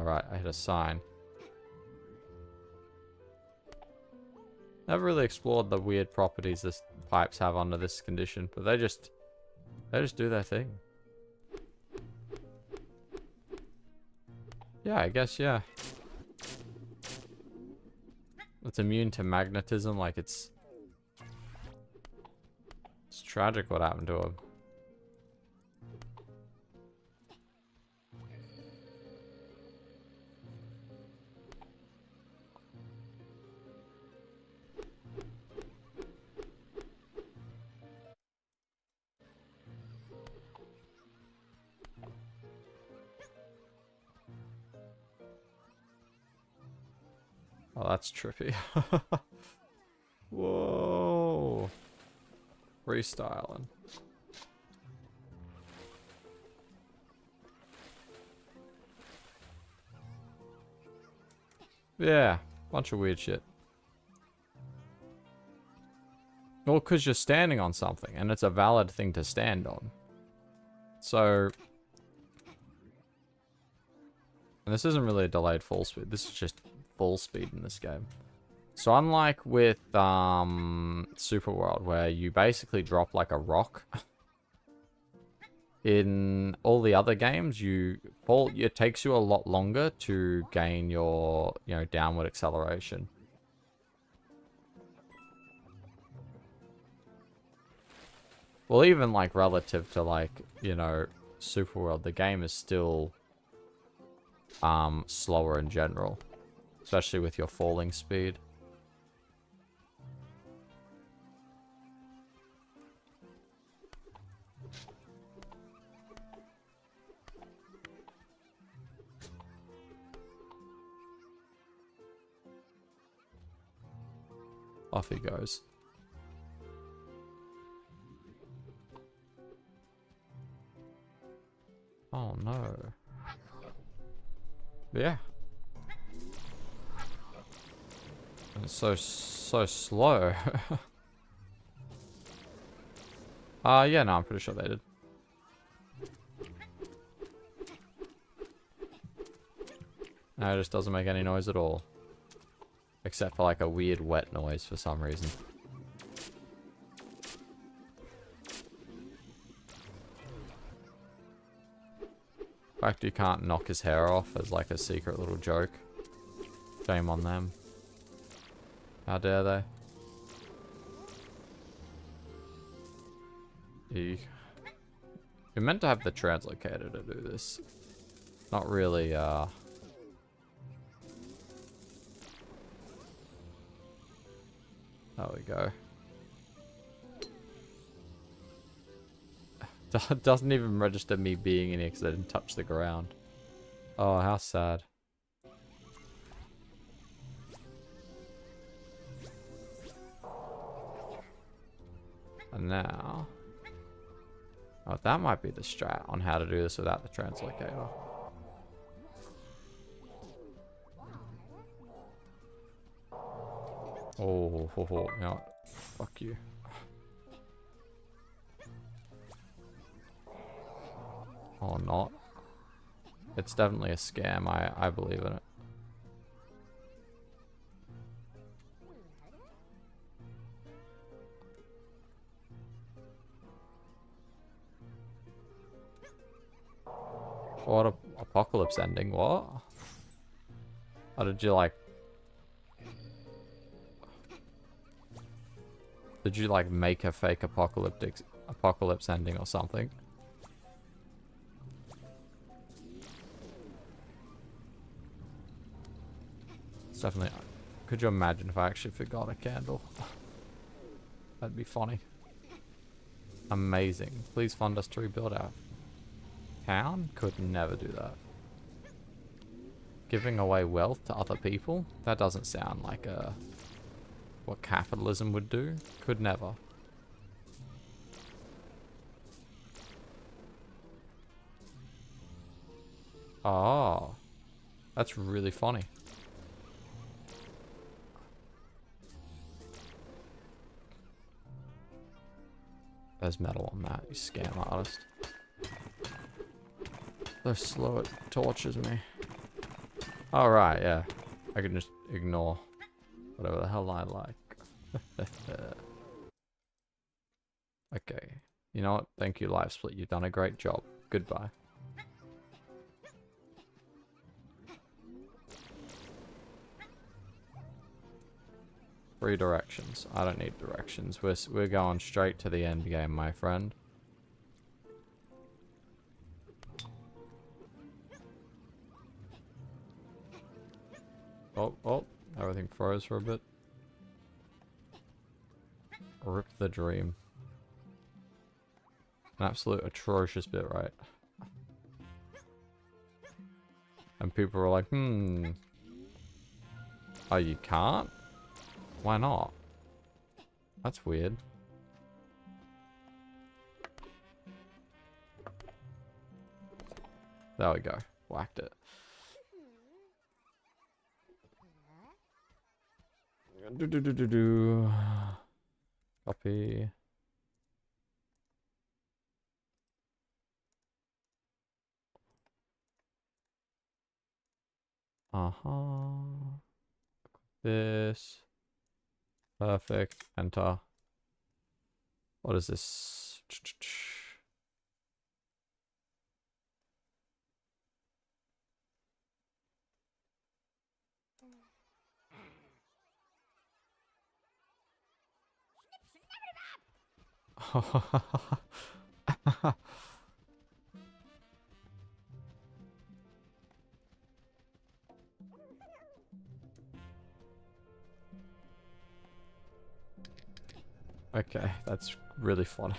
Right, I hit a sign. Never really explored the weird properties this pipes have under this condition, but they just do their thing. Yeah, I guess, yeah. It's immune to magnetism, like it's tragic what happened to him. Oh, that's trippy. Whoa. Freestyling. Yeah, bunch of weird shit. Well, because you're standing on something, and it's a valid thing to stand on. So... And this isn't really a delayed full speed. This is just full speed in this game. So unlike with Super World, where you basically drop like a rock... In all the other games, it takes you a lot longer to gain your, downward acceleration. Well, even like relative to like, Super World, the game is still slower in general, especially with your falling speed. Off he goes. Oh no. Yeah. And it's so slow. Yeah, no, I'm pretty sure they did. No, it just doesn't make any noise at all. Except for like a weird wet noise for some reason. The fact you can't knock his hair off as like a secret little joke. Shame on them. How dare they? You're meant to have the translocator to do this. Not really, There we go. Doesn't even register me being in here because I didn't touch the ground. Oh, how sad. And now... Oh, that might be the strat on how to do this without the translocator. Oh, you know what? Fuck you. Or not. It's definitely a scam. I believe in it. What a apocalypse ending? What? How did you like? Did you like make a fake apocalypse ending or something? It's definitely. Could you imagine if I actually forgot a candle? That'd be funny. Amazing. Please fund us to rebuild our town? Could never do that. Giving away wealth to other people? That doesn't sound like what capitalism would do. Could never. Oh. That's really funny. There's metal on that, you scam artist. So slow it tortures me. Alright, yeah. I can just ignore whatever the hell I like. Okay. You know what? Thank you, Live Split. You've done a great job. Goodbye. Three directions. I don't need directions. We're going straight to the end game, my friend. Oh, everything froze for a bit. Rip the dream. An absolute atrocious bit, right? And people were like, Oh, you can't? Why not? That's weird. There we go. Whacked it. Do. Copy. This. Perfect. Enter. What is this? Okay, that's really funny.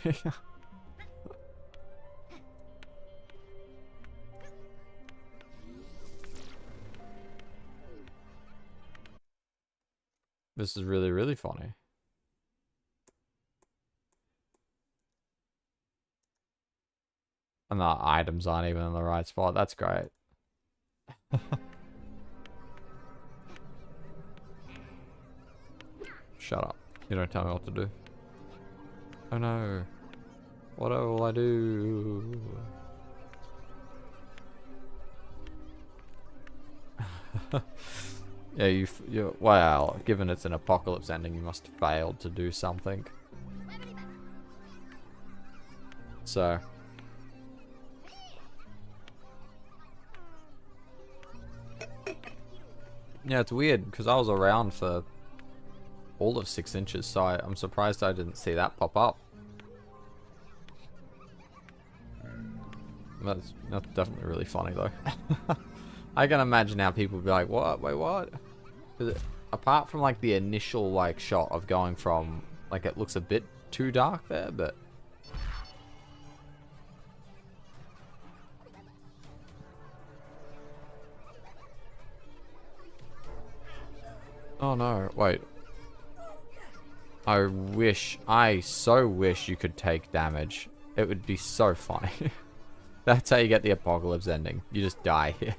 This is really, really funny. And the items aren't even in the right spot. That's great. Shut up. You don't tell me what to do. Oh no. What will I do? Yeah, you wow, given it's an apocalypse ending, you must have failed to do something. So yeah, it's weird because I was around for all of 6 inches, so I'm surprised I didn't see that pop up. That's definitely really funny though. I can imagine how people would be like, what? Wait, what? Apart from like the initial like shot of going from like it looks a bit too dark there, but oh no, wait. I so wish you could take damage. It would be so funny. That's how you get the apocalypse ending. You just die here.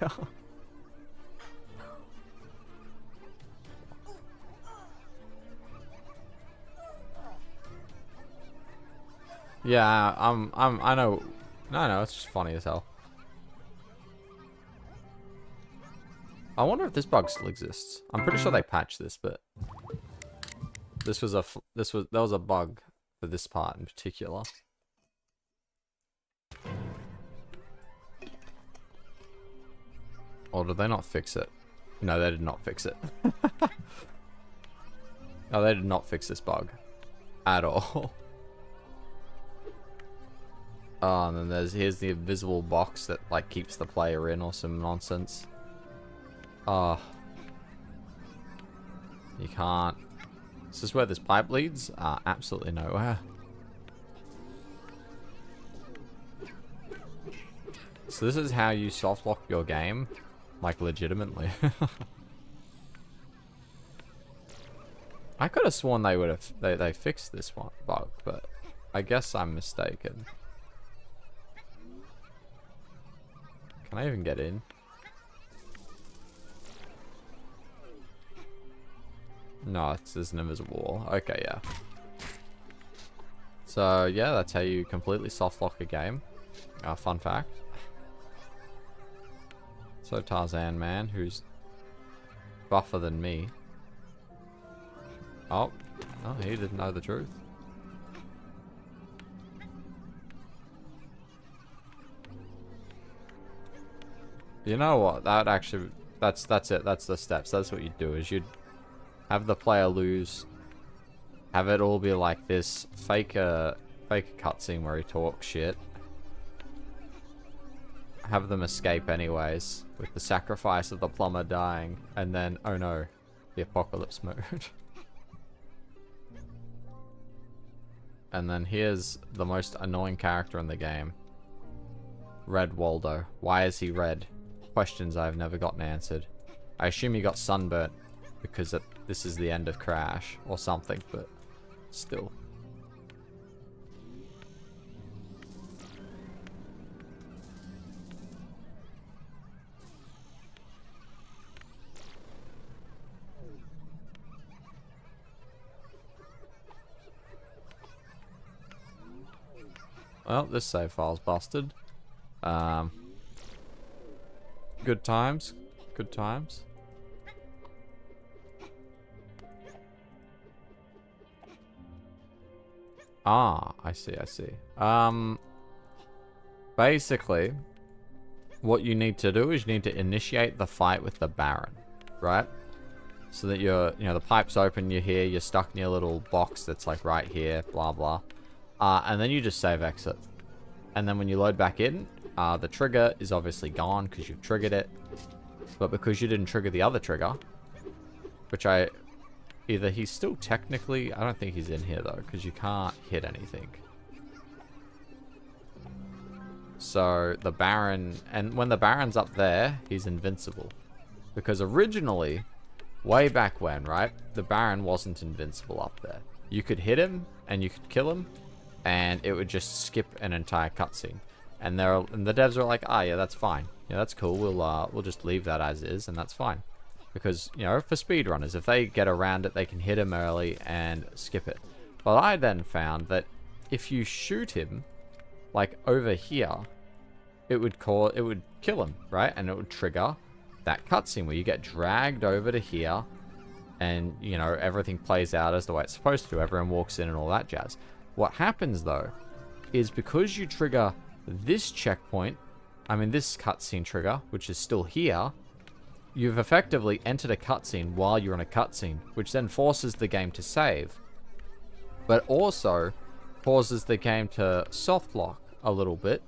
Yeah, I know. No, it's just funny as hell. I wonder if this bug still exists. I'm pretty sure they patched this, but there was a bug for this part in particular. Or did they not fix it? No, they did not fix it. No, they did not fix this bug at all. Oh, and then here's the invisible box that like keeps the player in or some nonsense. Oh. You can't. Is this where this pipe leads? Absolutely nowhere. So this is how you soft lock your game? Like legitimately. I could have sworn they would have they fixed this one bug, but I guess I'm mistaken. Can I even get in? No, there's an invisible wall. Okay, yeah. So yeah, that's how you completely soft lock a game. Fun fact. So Tarzan man, who's buffer than me. Oh, he didn't know the truth. You know what? That actually, that's it. That's the steps. That's what you'd do. Is you'd have the player lose, have it all be like this fake cutscene where he talks shit. Have them escape anyways, with the sacrifice of the plumber dying, and then, oh no, the apocalypse mode. And then here's the most annoying character in the game. Red Waldo. Why is he red? Questions I've never gotten answered. I assume he got sunburnt because this is the end of Crash or something, but still. Well, this save file's busted. Good times. Good times. Ah, I see, I see. Basically, what you need to do is you need to initiate the fight with the Baron, right? So that the pipe's open, you're here, you're stuck in your little box that's like right here, blah, blah. And then you just save exit. And then when you load back in, the trigger is obviously gone because you've triggered it. But because you didn't trigger the other trigger, which either he's still technically, I don't think he's in here though, because you can't hit anything. So the Baron, and when the Baron's up there, he's invincible. Because originally, way back when, right, the Baron wasn't invincible up there. You could hit him, and you could kill him, and it would just skip an entire cutscene. And the devs were like, yeah, that's fine. Yeah, that's cool. We'll just leave that as is, and that's fine. Because, for speedrunners, if they get around it, they can hit him early and skip it. But I then found that if you shoot him, like over here, it would kill him, right? And it would trigger that cutscene where you get dragged over to here, and everything plays out as the way it's supposed to. Everyone walks in and all that jazz. What happens though is because you trigger this checkpoint, this cutscene trigger, which is still here, you've effectively entered a cutscene while you're in a cutscene, which then forces the game to save, but also causes the game to soft lock a little bit,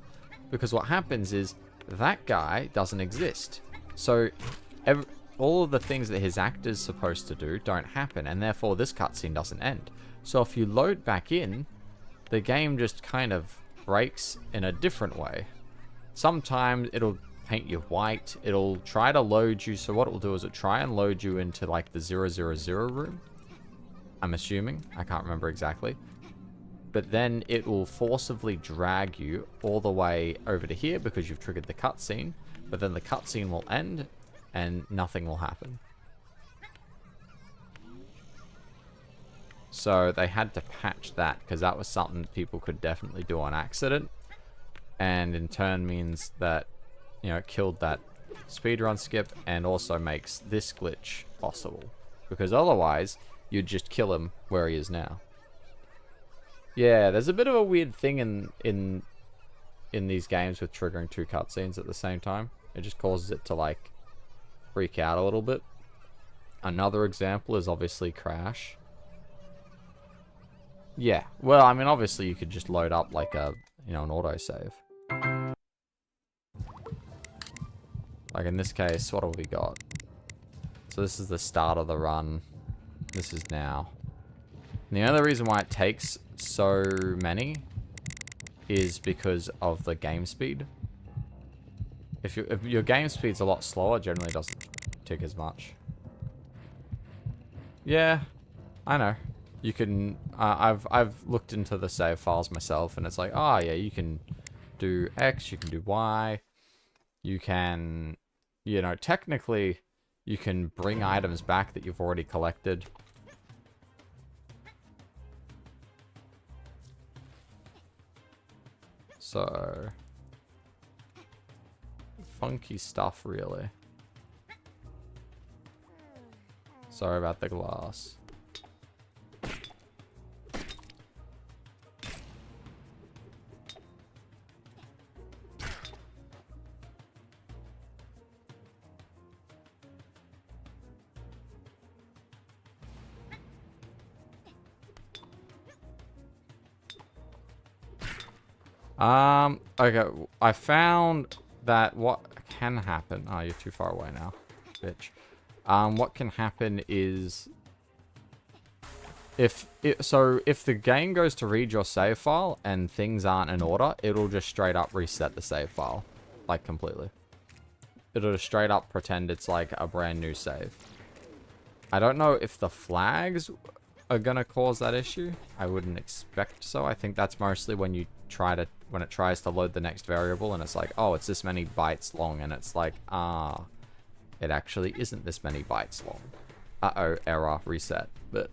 because what happens is that guy doesn't exist. So all of the things that his act is supposed to do don't happen, and therefore this cutscene doesn't end. So if you load back in, the game just kind of breaks in a different way. Sometimes it'll paint you white. It'll try to load you. So what it will do is it'll try and load you into like the 000 room. I'm assuming. I can't remember exactly. But then it will forcibly drag you all the way over to here because you've triggered the cutscene. But then the cutscene will end and nothing will happen. So they had to patch that because that was something that people could definitely do on accident. And in turn means that, it killed that speedrun skip and also makes this glitch possible. Because otherwise, you'd just kill him where he is now. Yeah, there's a bit of a weird thing in these games with triggering two cutscenes at the same time. It just causes it to, like, freak out a little bit. Another example is obviously Crash. Yeah, well, obviously you could just load up, like, an autosave. Like in this case, what have we got? So this is the start of the run. This is now. And the only reason why it takes so many is because of the game speed. If your game speed's a lot slower, it generally doesn't take as much. Yeah, I know. You can, I've looked into the save files myself, and it's like, oh yeah, you can do X, you can do Y, you can, technically, you can bring items back that you've already collected. So, funky stuff, really. Sorry about the glass. Okay, I found that what can happen... Oh, you're too far away now, bitch. What can happen is... If the game goes to read your save file and things aren't in order, it'll just straight up reset the save file. Like, completely. It'll just straight up pretend it's like a brand new save. I don't know if the flags are gonna cause that issue. I wouldn't expect so. I think that's mostly when you when it tries to load the next variable and it's like, oh, it's this many bytes long, and it's like, it actually isn't this many bytes long. Uh-oh, error, reset, but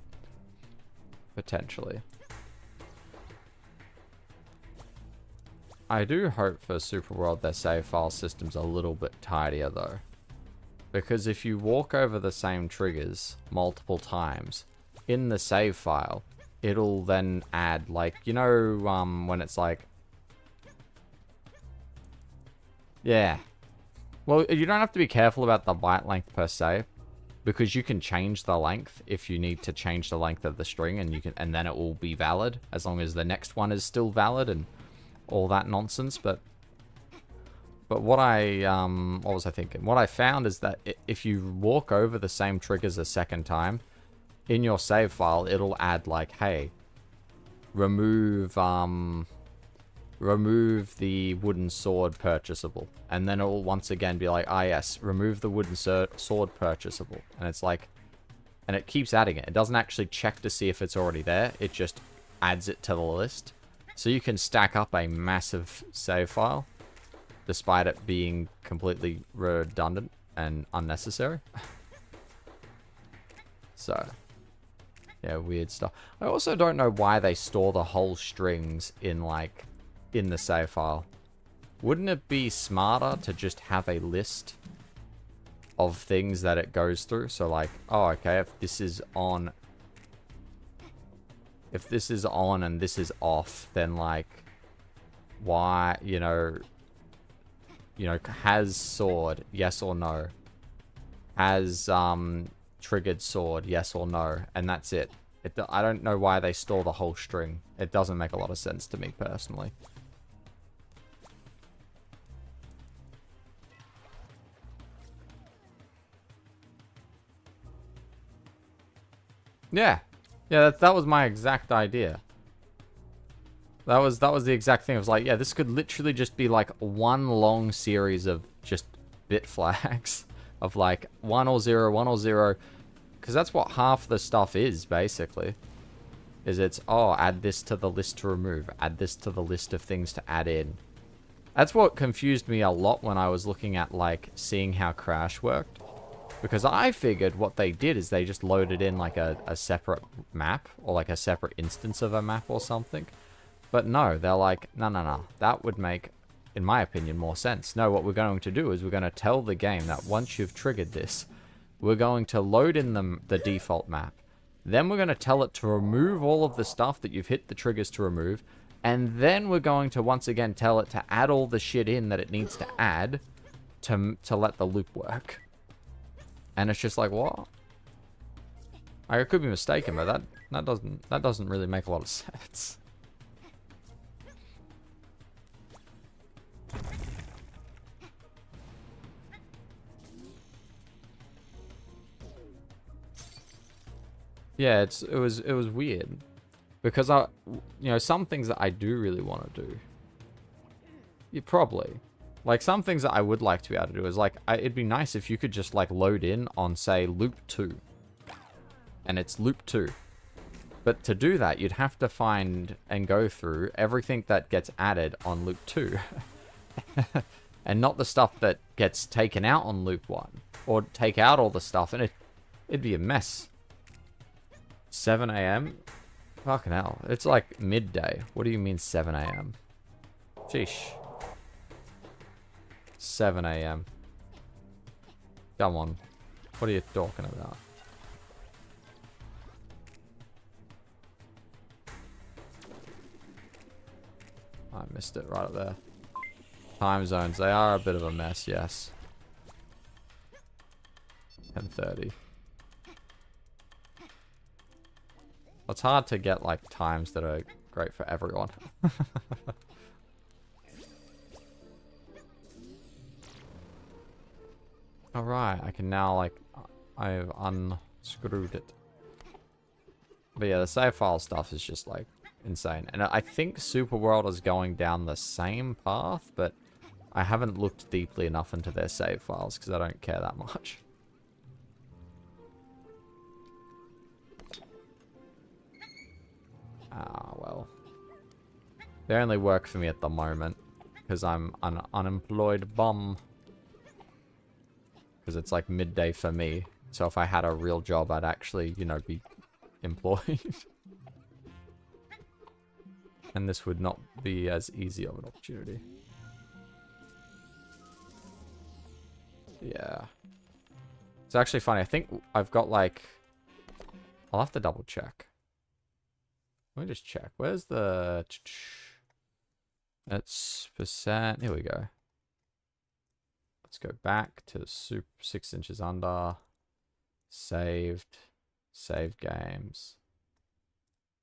potentially. I do hope for Superworld their save file system's a little bit tidier though. Because if you walk over the same triggers multiple times in the save file, it'll then add, like, you know, when it's like... Yeah. Well, you don't have to be careful about the byte length per se, because you can change the length if you need to change the length of the string, and then it will be valid, as long as the next one is still valid and all that nonsense. But what what was I thinking? What I found is that if you walk over the same triggers a second time, in your save file, it'll add like, hey, remove the wooden sword purchasable. And then it'll once again be like, ah yes, remove the wooden sword purchasable. And it's like, and it keeps adding it. It doesn't actually check to see if it's already there. It just adds it to the list. So you can stack up a massive save file, despite it being completely redundant and unnecessary. So, yeah, weird stuff. I also don't know why they store the whole strings in, like, in the save file. Wouldn't it be smarter to just have a list of things that it goes through? So, like, oh, okay, if this is on and this is off, then, like, why, you know, has sword, yes or no? Has, triggered sword, yes or no? And that's it. I don't know why they store the whole string. It doesn't make a lot of sense to me, personally. Yeah. Yeah, that was my exact idea. That was the exact thing. I was like, yeah, this could literally just be like one long series of just bit flags of like 1 or 0, 1 or 0. Because that's what half the stuff is, basically. Is it's, oh, add this to the list to remove. Add this to the list of things to add in. That's what confused me a lot when I was looking at, like, seeing how Crash worked. Because I figured what they did is they just loaded in, like, a separate map. Or, like, a separate instance of a map or something. But no, they're like, no. That would make, in my opinion, more sense. No, what we're going to do is we're going to tell the game that once you've triggered this, we're going to load in the default map. Then we're going to tell it to remove all of the stuff that you've hit the triggers to remove. And then we're going to once again tell it to add all the shit in that it needs to add to let the loop work. And it's just like, what? I could be mistaken, but that doesn't really make a lot of sense. Yeah, it was weird, because some things that I do really want to do, probably, like some things that I would like to be able to do is like, it'd be nice if you could just like load in on, say, loop 2, and it's loop 2, but to do that you'd have to find and go through everything that gets added on loop 2, and not the stuff that gets taken out on loop 1, or take out all the stuff, and it'd be a mess. 7 AM? Fucking hell. It's like midday. What do you mean 7 AM? Sheesh. 7 AM. Come on. What are you talking about? I missed it right up there. Time zones. They are a bit of a mess, yes. 10:30. It's hard to get, like, times that are great for everyone. Alright, I can now, like, I've unscrewed it. But yeah, the save file stuff is just, like, insane. And I think Superworld is going down the same path, but I haven't looked deeply enough into their save files because I don't care that much. Ah, well. They only work for me at the moment. Because I'm an unemployed bum. Because it's like midday for me. So if I had a real job, I'd actually, you know, be employed. And this would not be as easy of an opportunity. Yeah. It's actually funny. I think I've got like... I'll have to double check. Let me just check. Where's the... That's percent. Here we go. Let's go back to 6 inches under. Saved. Saved games.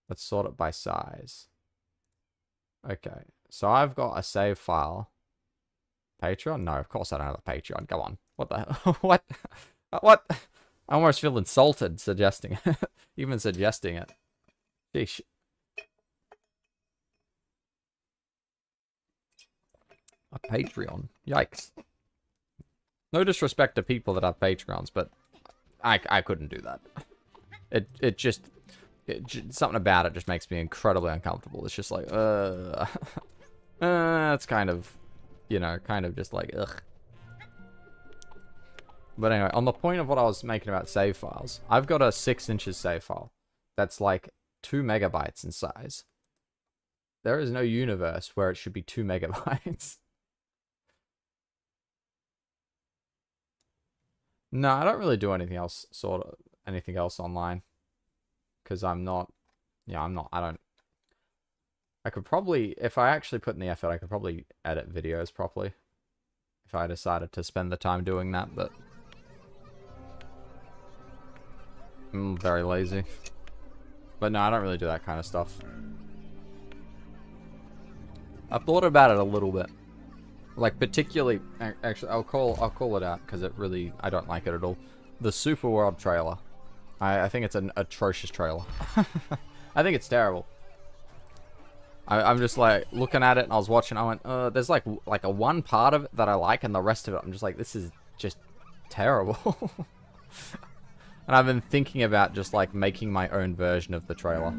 Let's sort it by size. Okay. So I've got a save file. Patreon? No, of course I don't have a Patreon. Go on. What the hell? What? What? I almost feel insulted suggesting it. Even suggesting it. Sheesh. A Patreon. Yikes. No disrespect to people that have Patreons, but I couldn't do that. It just something about it just makes me incredibly uncomfortable. It's just like, it's kind of, you know, kind of just like, ugh. But anyway, on the point of what I was making about save files, I've got a 6 inches save file that's like 2 megabytes in size. There is no universe where it should be 2 megabytes. No, I don't really do anything else, anything else online. Because I'm not, yeah, I could probably, if I actually put in the effort, I could probably edit videos properly. If I decided to spend the time doing that, but I'm very lazy. But no, I don't really do that kind of stuff. I've thought about it a little bit. Like, particularly, actually, I'll call it out, because it really, I don't like it at all. The Super World trailer. I think it's an atrocious trailer. I think it's terrible. I'm just like, looking at it, and I was watching, I went, there's like a one part of it that I like, and the rest of it, I'm just like, this is just terrible. And I've been thinking about just like making my own version of the trailer.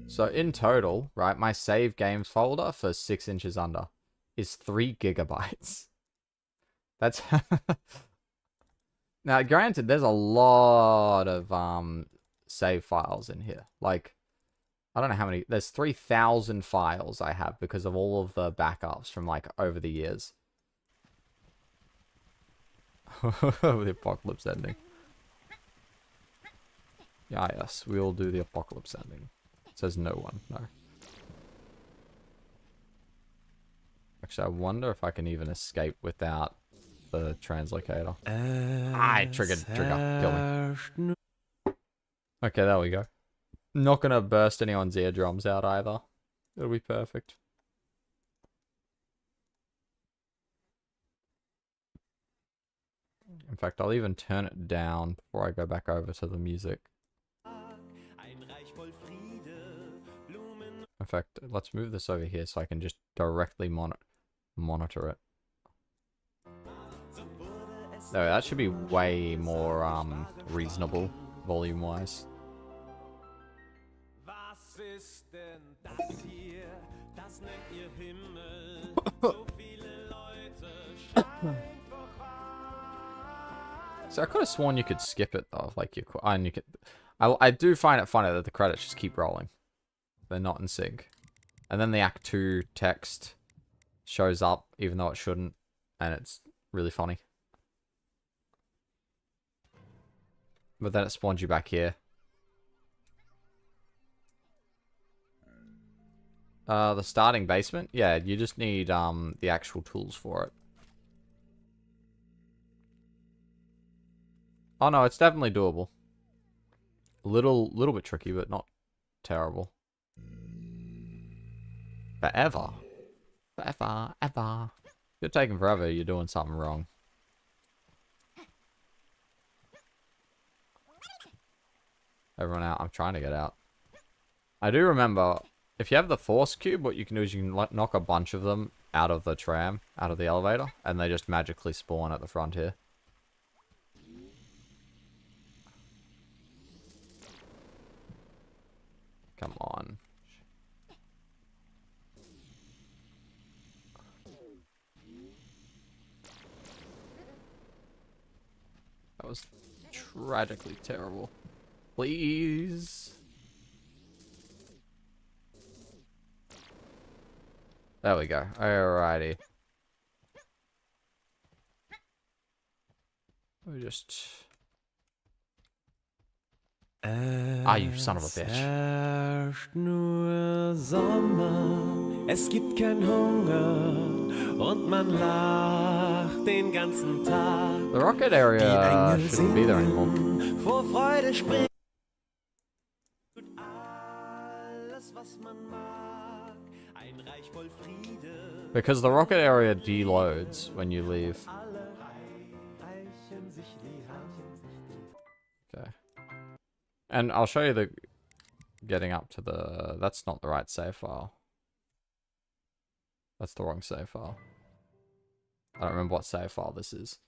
So in total, right, my save games folder for 6 inches under is 3 gigabytes. That's now granted, there's a lot of save files in here. Like, I don't know how many. There's 3,000 files I have because of all of the backups from like over the years. The apocalypse ending. Yeah, yes, we all do the apocalypse ending. Says no one, no. Actually, I wonder if I can even escape without the translocator. Trigger, kill me. Okay, there we go. Not gonna burst anyone's eardrums out either. It'll be perfect. In fact, I'll even turn it down before I go back over to the music. In fact, let's move this over here so I can just directly monitor it. No, that should be way more reasonable volume-wise. So I could have sworn you could skip it though, like you could. I do find it funny that the credits just keep rolling. They're not in sync. And then the Act 2 text shows up, even though it shouldn't. And it's really funny. But then it spawns you back here. The starting basement? Yeah, you just need the actual tools for it. Oh no, it's definitely doable. A little bit tricky, but not terrible. Forever. Forever, ever. If you're taking forever, you're doing something wrong. Everyone out. I'm trying to get out. I do remember, if you have the force cube, what you can do is you can knock a bunch of them out of the tram, out of the elevator, and they just magically spawn at the front here. Come on. That was tragically terrible. Please. There we go. Alrighty. We just... Ah, you son of a bitch. Herrscht nur Sommer, es gibt keinen Hunger und man lacht den ganzen Tag. The rocket area shouldn't be there anymore. Vor Freude springt alles, was man mag. Ein Reich voll Friede. Because the rocket area deloads when you leave. Okay. And I'll show you the getting up to the... That's not the right save file. That's the wrong save file. I don't remember what save file this is.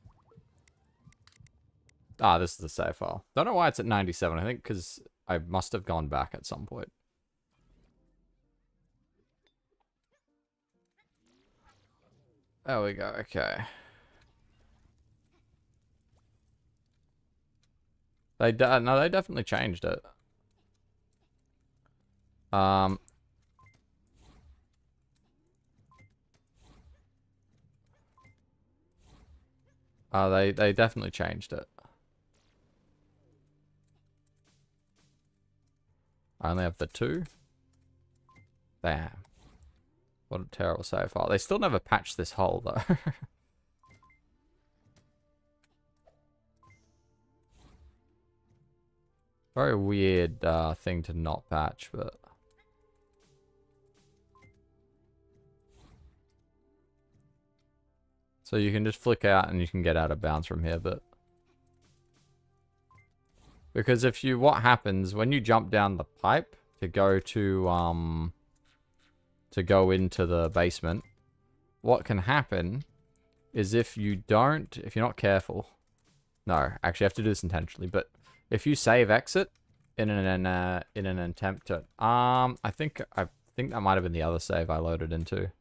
Ah, this is the save file. Don't know why it's at 97. I think because I must have gone back at some point. There we go. Okay. No, they definitely changed it. They definitely changed it. I only have the 2. Damn. What a terrible save file. They still never patched this hole, though. Very weird thing to not patch, but... So you can just flick out and you can get out of bounds from here, but... Because if you... What happens when you jump down the pipe to go to go into the basement, what can happen is if you're not careful... No, actually I have to do this intentionally, but if you save exit in an attempt to... I think that might have been the other save I loaded into.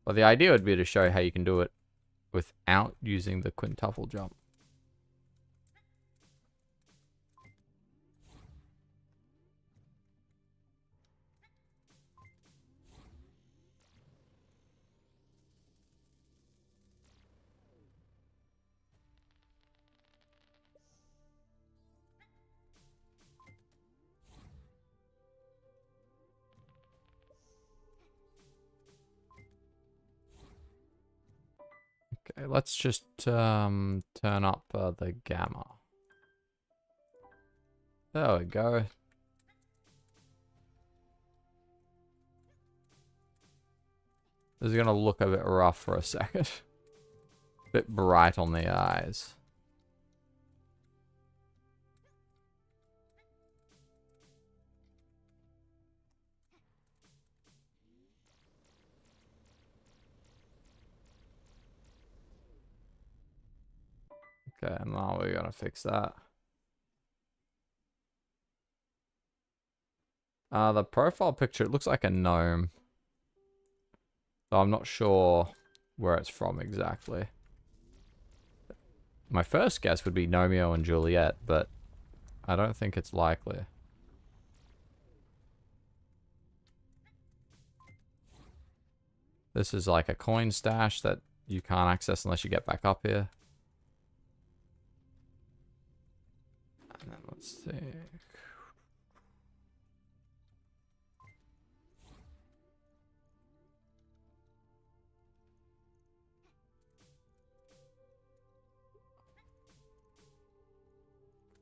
Well, the idea would be to show how you can do it without using the quintuple jump. Okay, let's just turn up the gamma. There we go. This is going to look a bit rough for a second. Bit bright on the eyes. Okay, now we're gonna fix that. The profile picture, it looks like a gnome. So I'm not sure where it's from exactly. My first guess would be Romeo and Juliet, but I don't think it's likely. This is like a coin stash that you can't access unless you get back up here. And then let's see.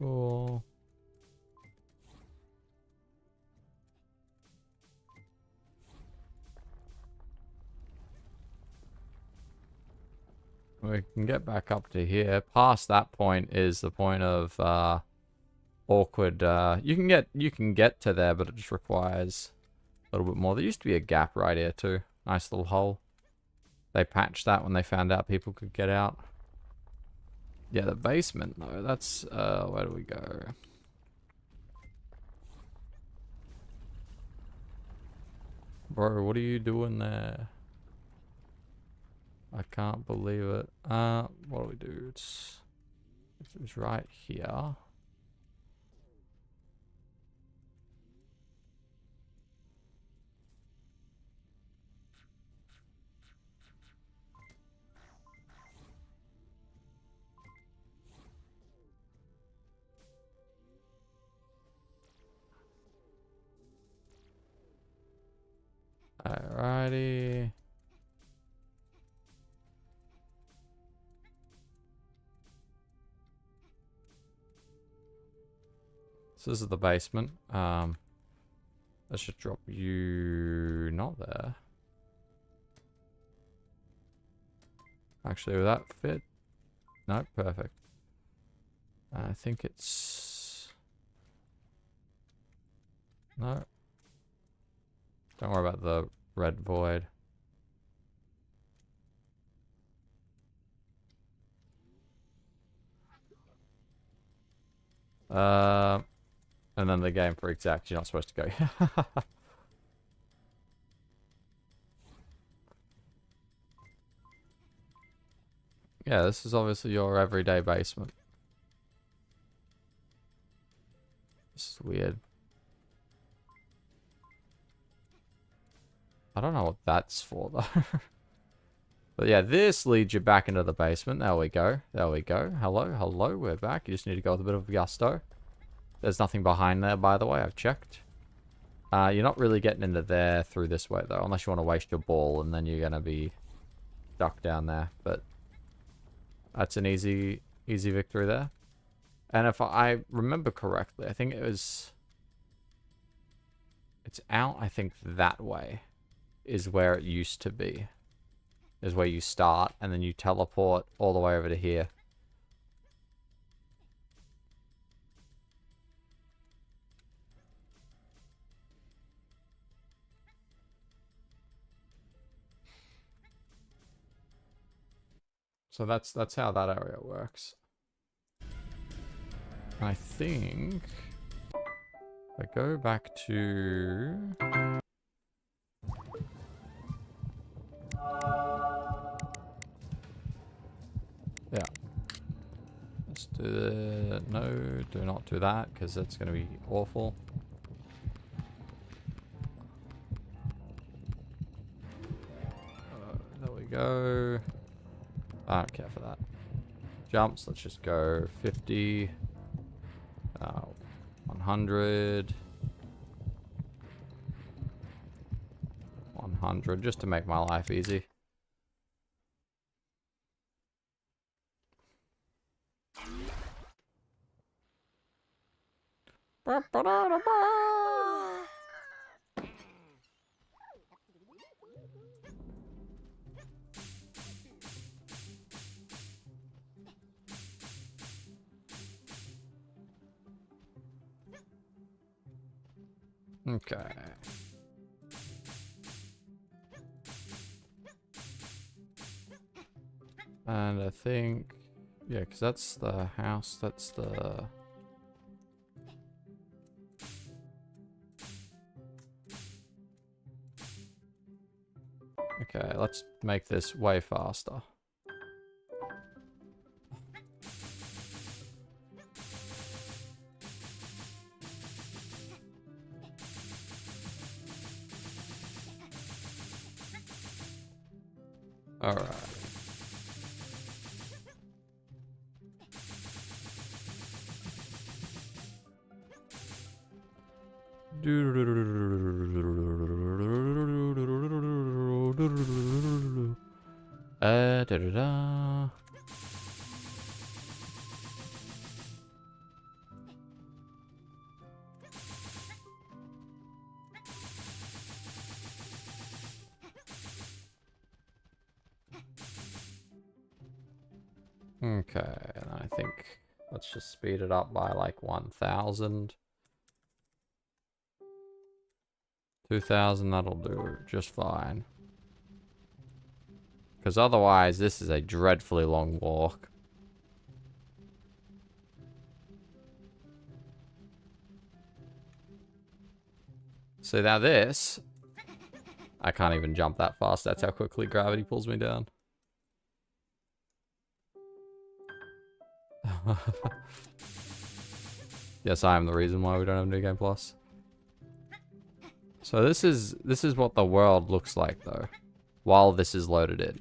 Cool. We can get back up to here. Past that point is the point of awkward. You can get to there, but it just requires little bit more. There used to be a gap right here too. Nice little hole. They patched that when they found out people could get out. Yeah, the basement though, that's, where do we go? Bro, what are you doing there? I can't believe it. What do we do? It's right here. Alrighty. So this is the basement. I should drop you not there. Actually, will that fit? No, perfect. I think it's... No. Don't worry about the red void. And then the game for exact, you're not supposed to go. Yeah, this is obviously your everyday basement. This is weird. I don't know what that's for though. But yeah, this leads you back into the basement. There we go. There we go. Hello, hello, we're back. You just need to go with a bit of gusto. There's nothing behind there, by the way. I've checked. You're not really getting into there through this way, though. Unless you want to waste your ball, and then you're going to be stuck down there. But that's an easy victory there. And if I remember correctly, I think it was... It's out, I think, that way is where it used to be. Is where you start, and then you teleport all the way over to here. So that's how that area works. I think if I go back to... Yeah. Let's do the... No, do not do that, because that's going to be awful. There we go. I don't care for that. Jumps, let's just go 50. 100. 100, just to make my life easy. Okay. And I think, yeah, because that's the house, that's the... Okay, let's make this way faster. Alright. Da-da-da. Okay, and I think let's just speed it up by like 1,000. 2,000, that'll do just fine. Because otherwise, this is a dreadfully long walk. So now this, I can't even jump that fast. That's how quickly gravity pulls me down. Yes, I am the reason why we don't have New Game Plus. So this is what the world looks like though, while this is loaded in.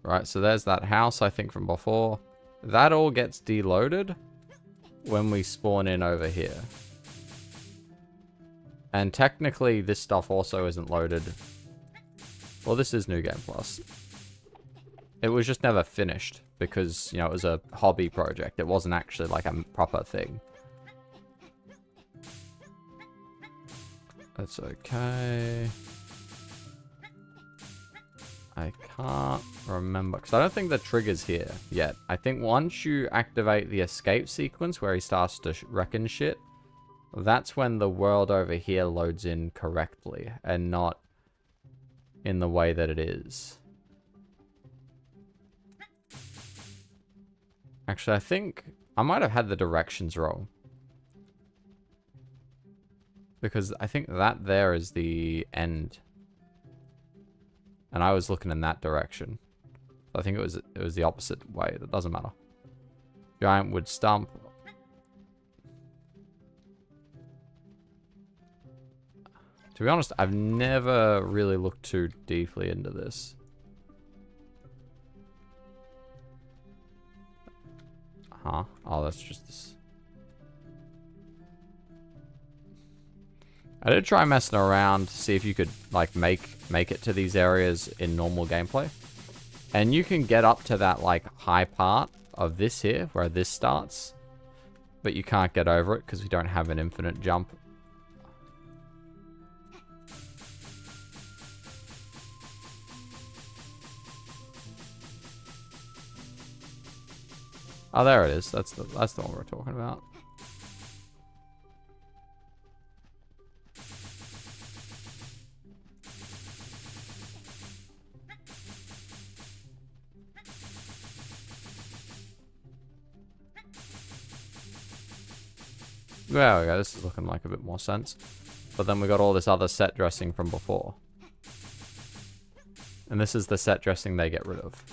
Right, so there's that house I think from before. That all gets deloaded when we spawn in over here. And technically this stuff also isn't loaded. Well, this is New Game Plus. It was just never finished because, you know, it was a hobby project. It wasn't actually like a proper thing. That's okay. I can't remember, because I don't think the trigger's here yet. I think once you activate the escape sequence where he starts to reckon shit, that's when the world over here loads in correctly and not in the way that it is. Actually, I think I might have had the directions wrong. Because I think that there is the end. And I was looking in that direction. I think it was the opposite way. That doesn't matter. Giant wood stump. To be honest, I've never really looked too deeply into this. Huh? Oh, that's just this. I did try messing around to see if you could like make it to these areas in normal gameplay. And you can get up to that like high part of this here where this starts. But you can't get over it because we don't have an infinite jump. Oh, there it is. That's the one we're talking about. There we go. This is looking like a bit more sense. But then we got all this other set dressing from before. And this is the set dressing they get rid of.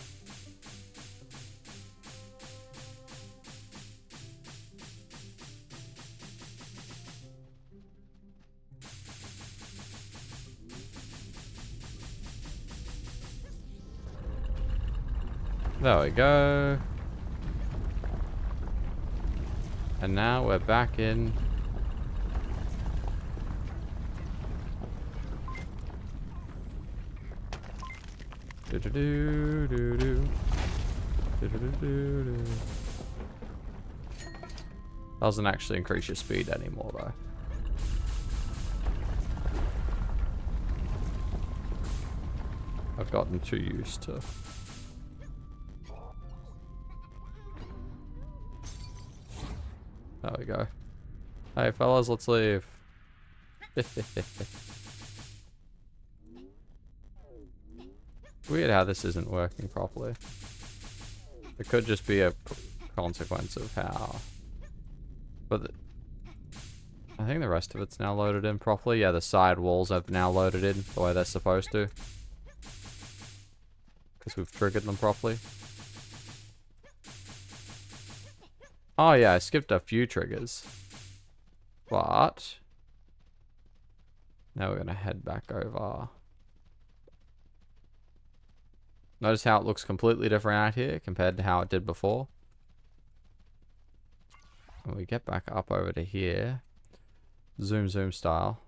There we go. And now we're back in. Do do do do do. Do do do do do. Doesn't actually increase your speed anymore though. I've gotten too used to. There we go. Hey fellas, let's leave. Weird how this isn't working properly. It could just be a consequence of how... But I think the rest of it's now loaded in properly. Yeah, the side walls have now loaded in the way they're supposed to. Because we've triggered them properly. Oh yeah, I skipped a few triggers. But now we're going to head back over. Notice how it looks completely different out here compared to how it did before. When we get back up over to here, zoom style.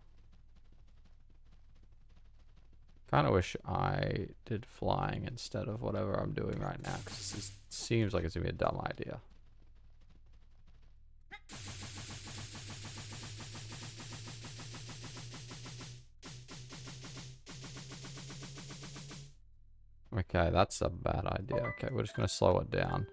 Kind of wish I did flying instead of whatever I'm doing right now, because this seems like it's going to be a dumb idea. Okay, that's a bad idea. Okay, we're just going to slow it down.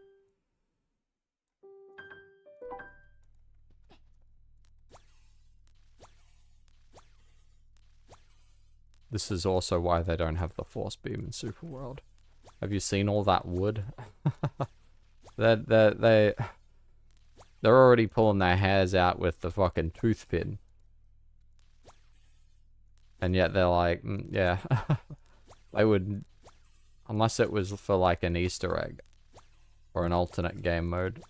This is also why they don't have the force beam in Super World. Have you seen all that wood? They're already pulling their hairs out with the fucking toothpin. And yet they're like, yeah. They would, unless it was for like an Easter egg or an alternate game mode.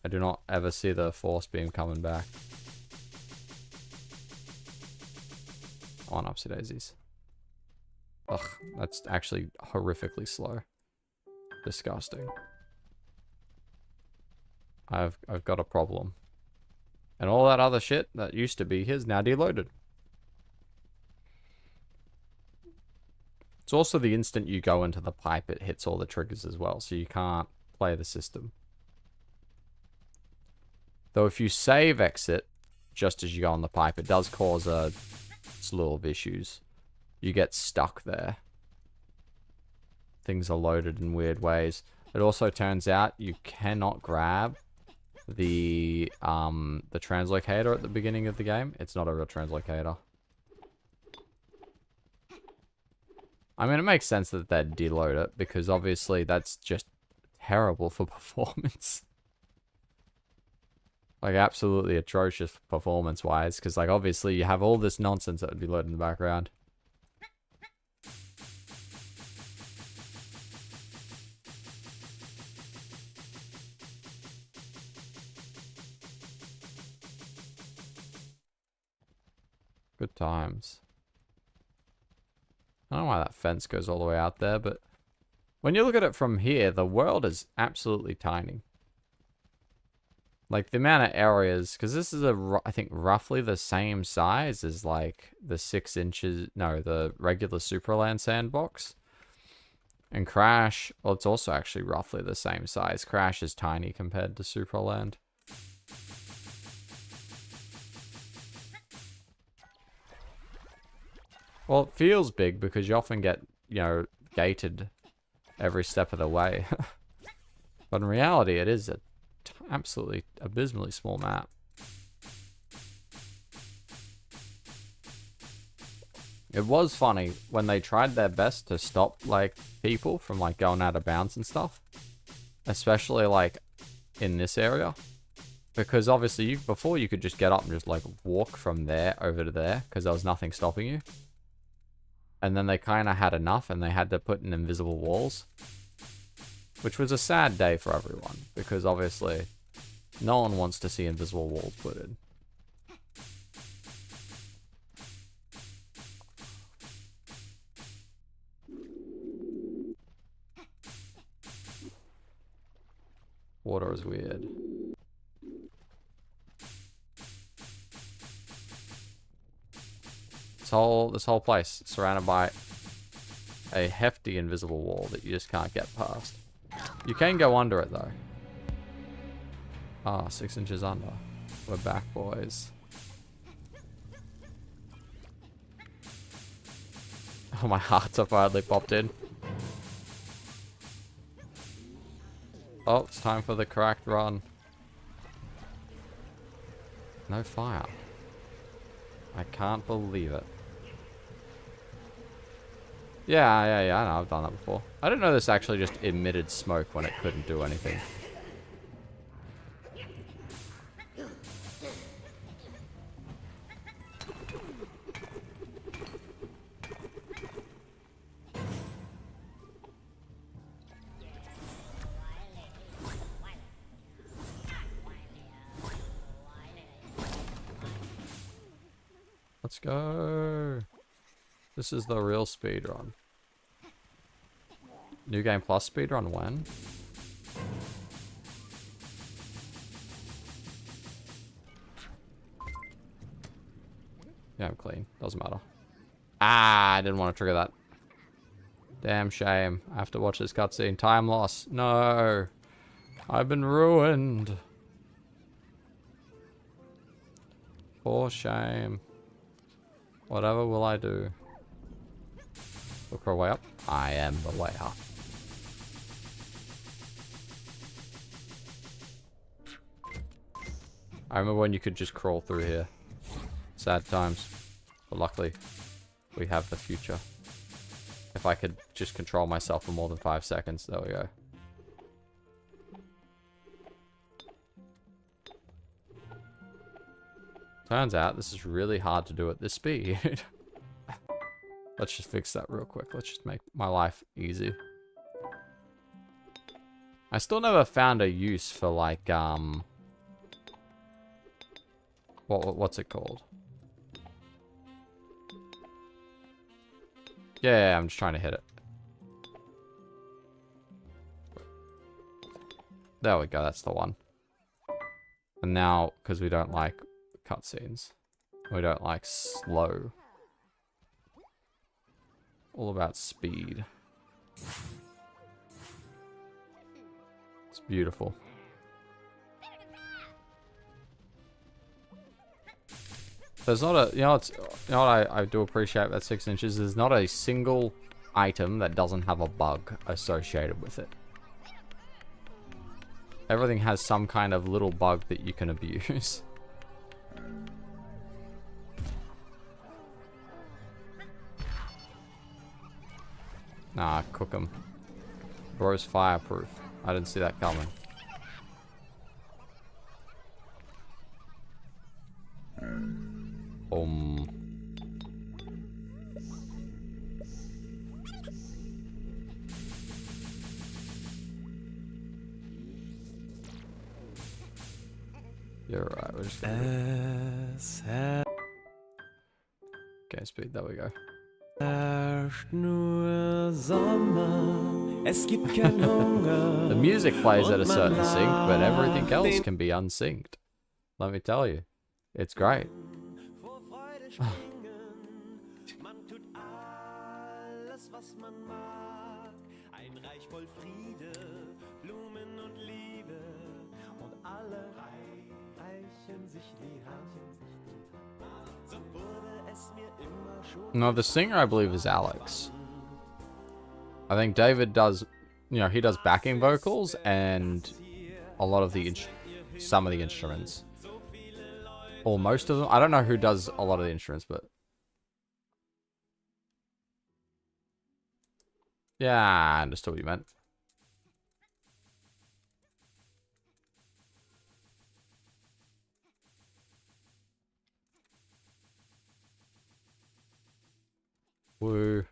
I do not ever see the force beam coming back. On Upsy Daisies. Ugh, that's actually horrifically slow. Disgusting. I've got a problem. And all that other shit that used to be here's now deloaded. It's also the instant you go into the pipe, it hits all the triggers as well, so you can't play the system. Though if you save exit, just as you go on the pipe, it does cause a slew of issues. You get stuck there. Things are loaded in weird ways. It also turns out you cannot grab the translocator at the beginning of the game. It's not a real translocator. I mean, it makes sense that they'd deload it, because obviously that's just terrible for performance. Like, absolutely atrocious performance-wise, because, like, obviously you have all this nonsense that would be loaded in the background. Good times. I don't know why that fence goes all the way out there, but when you look at it from here, the world is absolutely tiny. Like, the amount of areas, because this is I think roughly the same size as like the 6 inches, no, the regular Supraland sandbox. And Crash, well, it's also actually roughly the same size. Crash is tiny compared to Supraland. Well, it feels big because you often get, you know, gated every step of the way. But in reality, it is a absolutely abysmally small map. It was funny when they tried their best to stop, like, people from, like, going out of bounds and stuff. Especially, like, in this area. Because obviously, before you could just get up and just, like, walk from there over to there, because there was nothing stopping you. And then they kind of had enough, and they had to put in invisible walls. Which was a sad day for everyone, because obviously, no one wants to see invisible walls put in. Water is weird. This whole place is surrounded by a hefty invisible wall that you just can't get past. You can go under it though. Ah, 6 inches under. We're back, boys. Oh, my hearts have finally popped in. Oh, it's time for the cracked run. No fire. I can't believe it. Yeah, I know, I've done that before. I didn't know this actually just emitted smoke when it couldn't do anything. Let's go. This is the real speedrun. New Game Plus speedrun when? Yeah, I'm clean. Doesn't matter. Ah, I didn't want to trigger that. Damn shame. I have to watch this cutscene. Time loss. No. I've been ruined. For shame. Whatever will I do? Look for a way up. I am the way up. I remember when you could just crawl through here. Sad times. But luckily, We have the future. If I could just control myself for more than 5 seconds. There we go. Turns out this is really hard to do at this speed. Let's just fix that real quick. Let's just make my life easy. I still never found a use for like, what's it called? Yeah, I'm just trying to hit it. There we go, that's the one. And now, because we don't like cutscenes, we don't like slow. All about speed. It's beautiful. There's not a, you know what I do appreciate about 6 inches, there's not a single item that doesn't have a bug associated with it. Everything has some kind of little bug that you can abuse. Nah, cook 'em. Bro's fireproof. I didn't see that coming. You're right, we're just gonna okay, speed, there we go. The music plays at a certain sync, but everything else can be unsynced. Let me tell you. It's great. No, the singer I believe is Alex. I think David does, you know, he does backing vocals and a lot of the some of the instruments. Or most of them. I don't know who does a lot of the instruments, but yeah, I understood what you meant. Woo.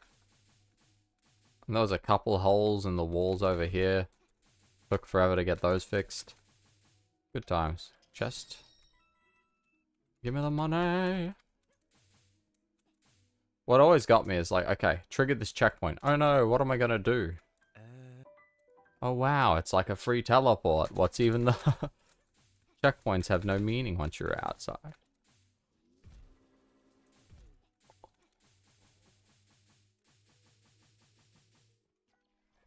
And there was a couple holes in the walls over here. Took forever to get those fixed. Good times. Chest. Give me the money. What always got me is like, okay, triggered this checkpoint. Oh no, what am I gonna do? Oh wow, it's like a free teleport. What's even the... Checkpoints have no meaning once you're outside.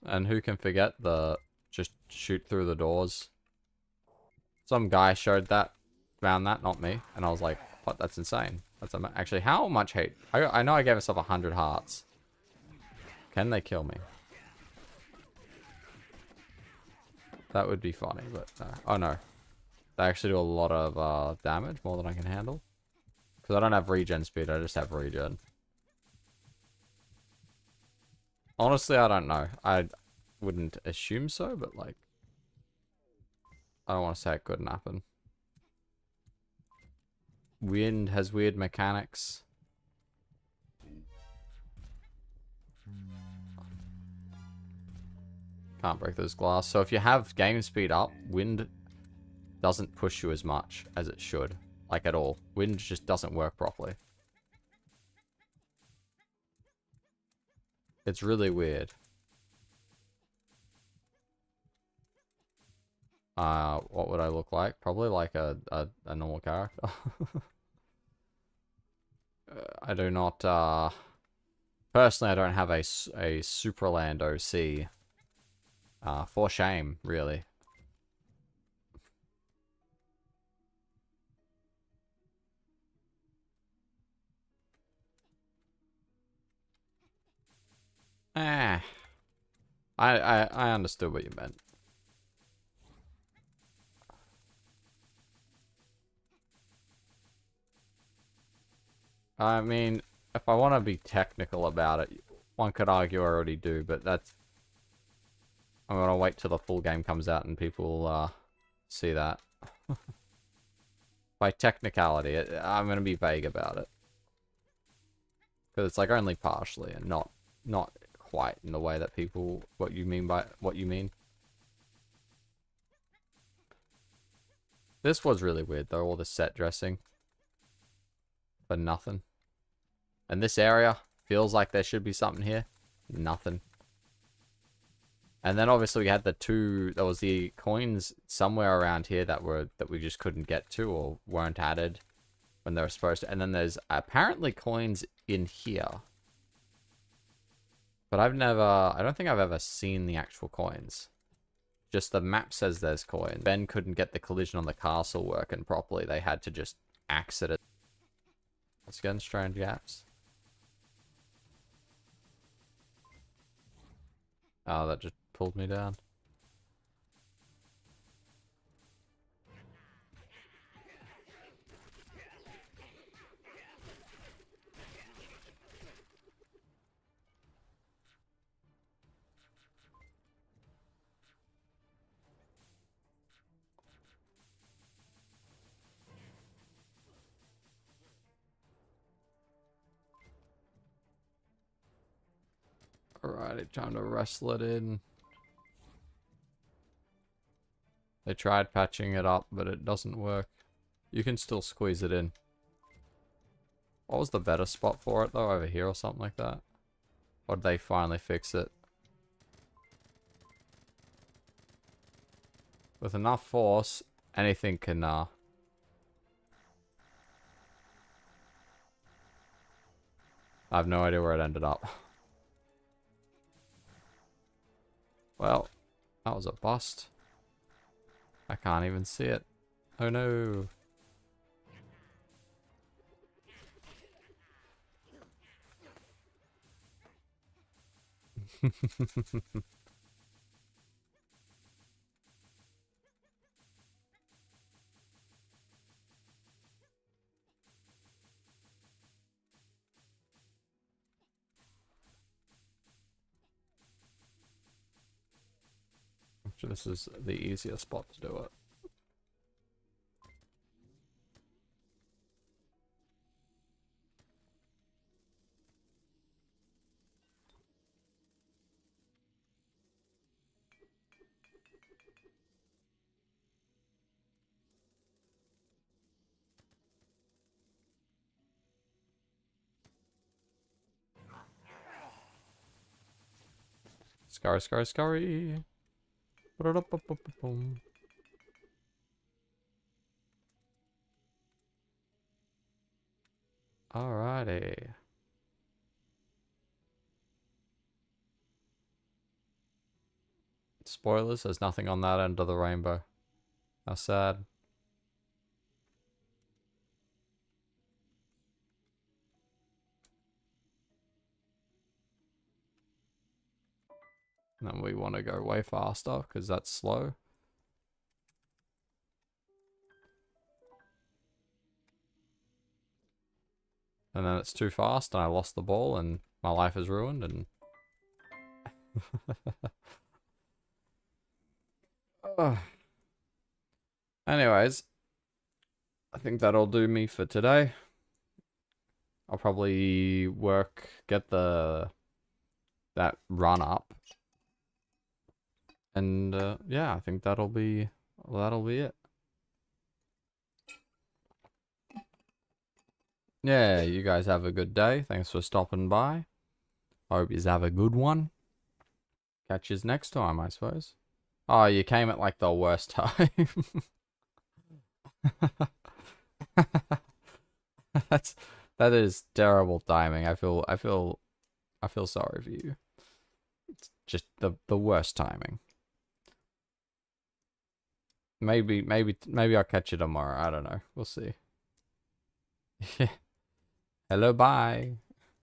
And who can forget the just shoot through the doors? Some guy showed that, found that, not me, and I was like, what? That's insane. That's actually, how much hate? I know I gave myself 100 hearts. Can they kill me? That would be funny, but no. Oh no. They actually do a lot of damage, more than I can handle. Because I don't have regen speed, I just have regen. Honestly, I don't know. I wouldn't assume so, but like... I don't want to say it couldn't happen. Wind has weird mechanics. Can't break those glass. So if you have game speed up, wind doesn't push you as much as it should. Like at all. Wind just doesn't work properly. It's really weird. What would I look like? Probably like a normal character. I do not, personally I don't have a Supraland OC. For shame, really. I understood what you meant. I mean, if I want to be technical about it, one could argue I already do, but that's... I'm going to wait till the full game comes out and people see that. By technicality, I'm going to be vague about it. Because it's like only partially and not quite in the way that people... What you mean by... What you mean. This was really weird though, all the set dressing. For nothing. And this area feels like there should be something here. Nothing. And then obviously we had the two, there was the coins somewhere around here that we just couldn't get to or weren't added when they were supposed to. And then there's apparently coins in here. But I don't think I've ever seen the actual coins. Just the map says there's coins. Ben couldn't get the collision on the castle working properly. They had to just axe it. Let's get in strange gaps. Oh, that just pulled me down. Alrighty, time to wrestle it in. They tried patching it up, but it doesn't work. You can still squeeze it in. What was the better spot for it, though? Over here or something like that? Or did they finally fix it? With enough force, anything can, I have no idea where it ended up. Well, that was a bust. I can't even see it. Oh no. Actually, this is the easier spot to do it. Scurry, scurry, scurry. Ba-da-da-ba-ba-ba-boom. Alrighty. Spoilers, there's nothing on that end of the rainbow. How sad. And then we want to go way faster because that's slow. And then it's too fast and I lost the ball and my life is ruined and... Anyways, I think that'll do me for today. I'll probably get that run up. And yeah, I think that'll be it. Yeah, you guys have a good day. Thanks for stopping by. Hope you have a good one. Catch you next time, I suppose. Oh, you came at like the worst time. That is terrible timing. I feel sorry for you. It's just the worst timing. Maybe I'll catch you tomorrow. I don't know. We'll see. Hello, bye.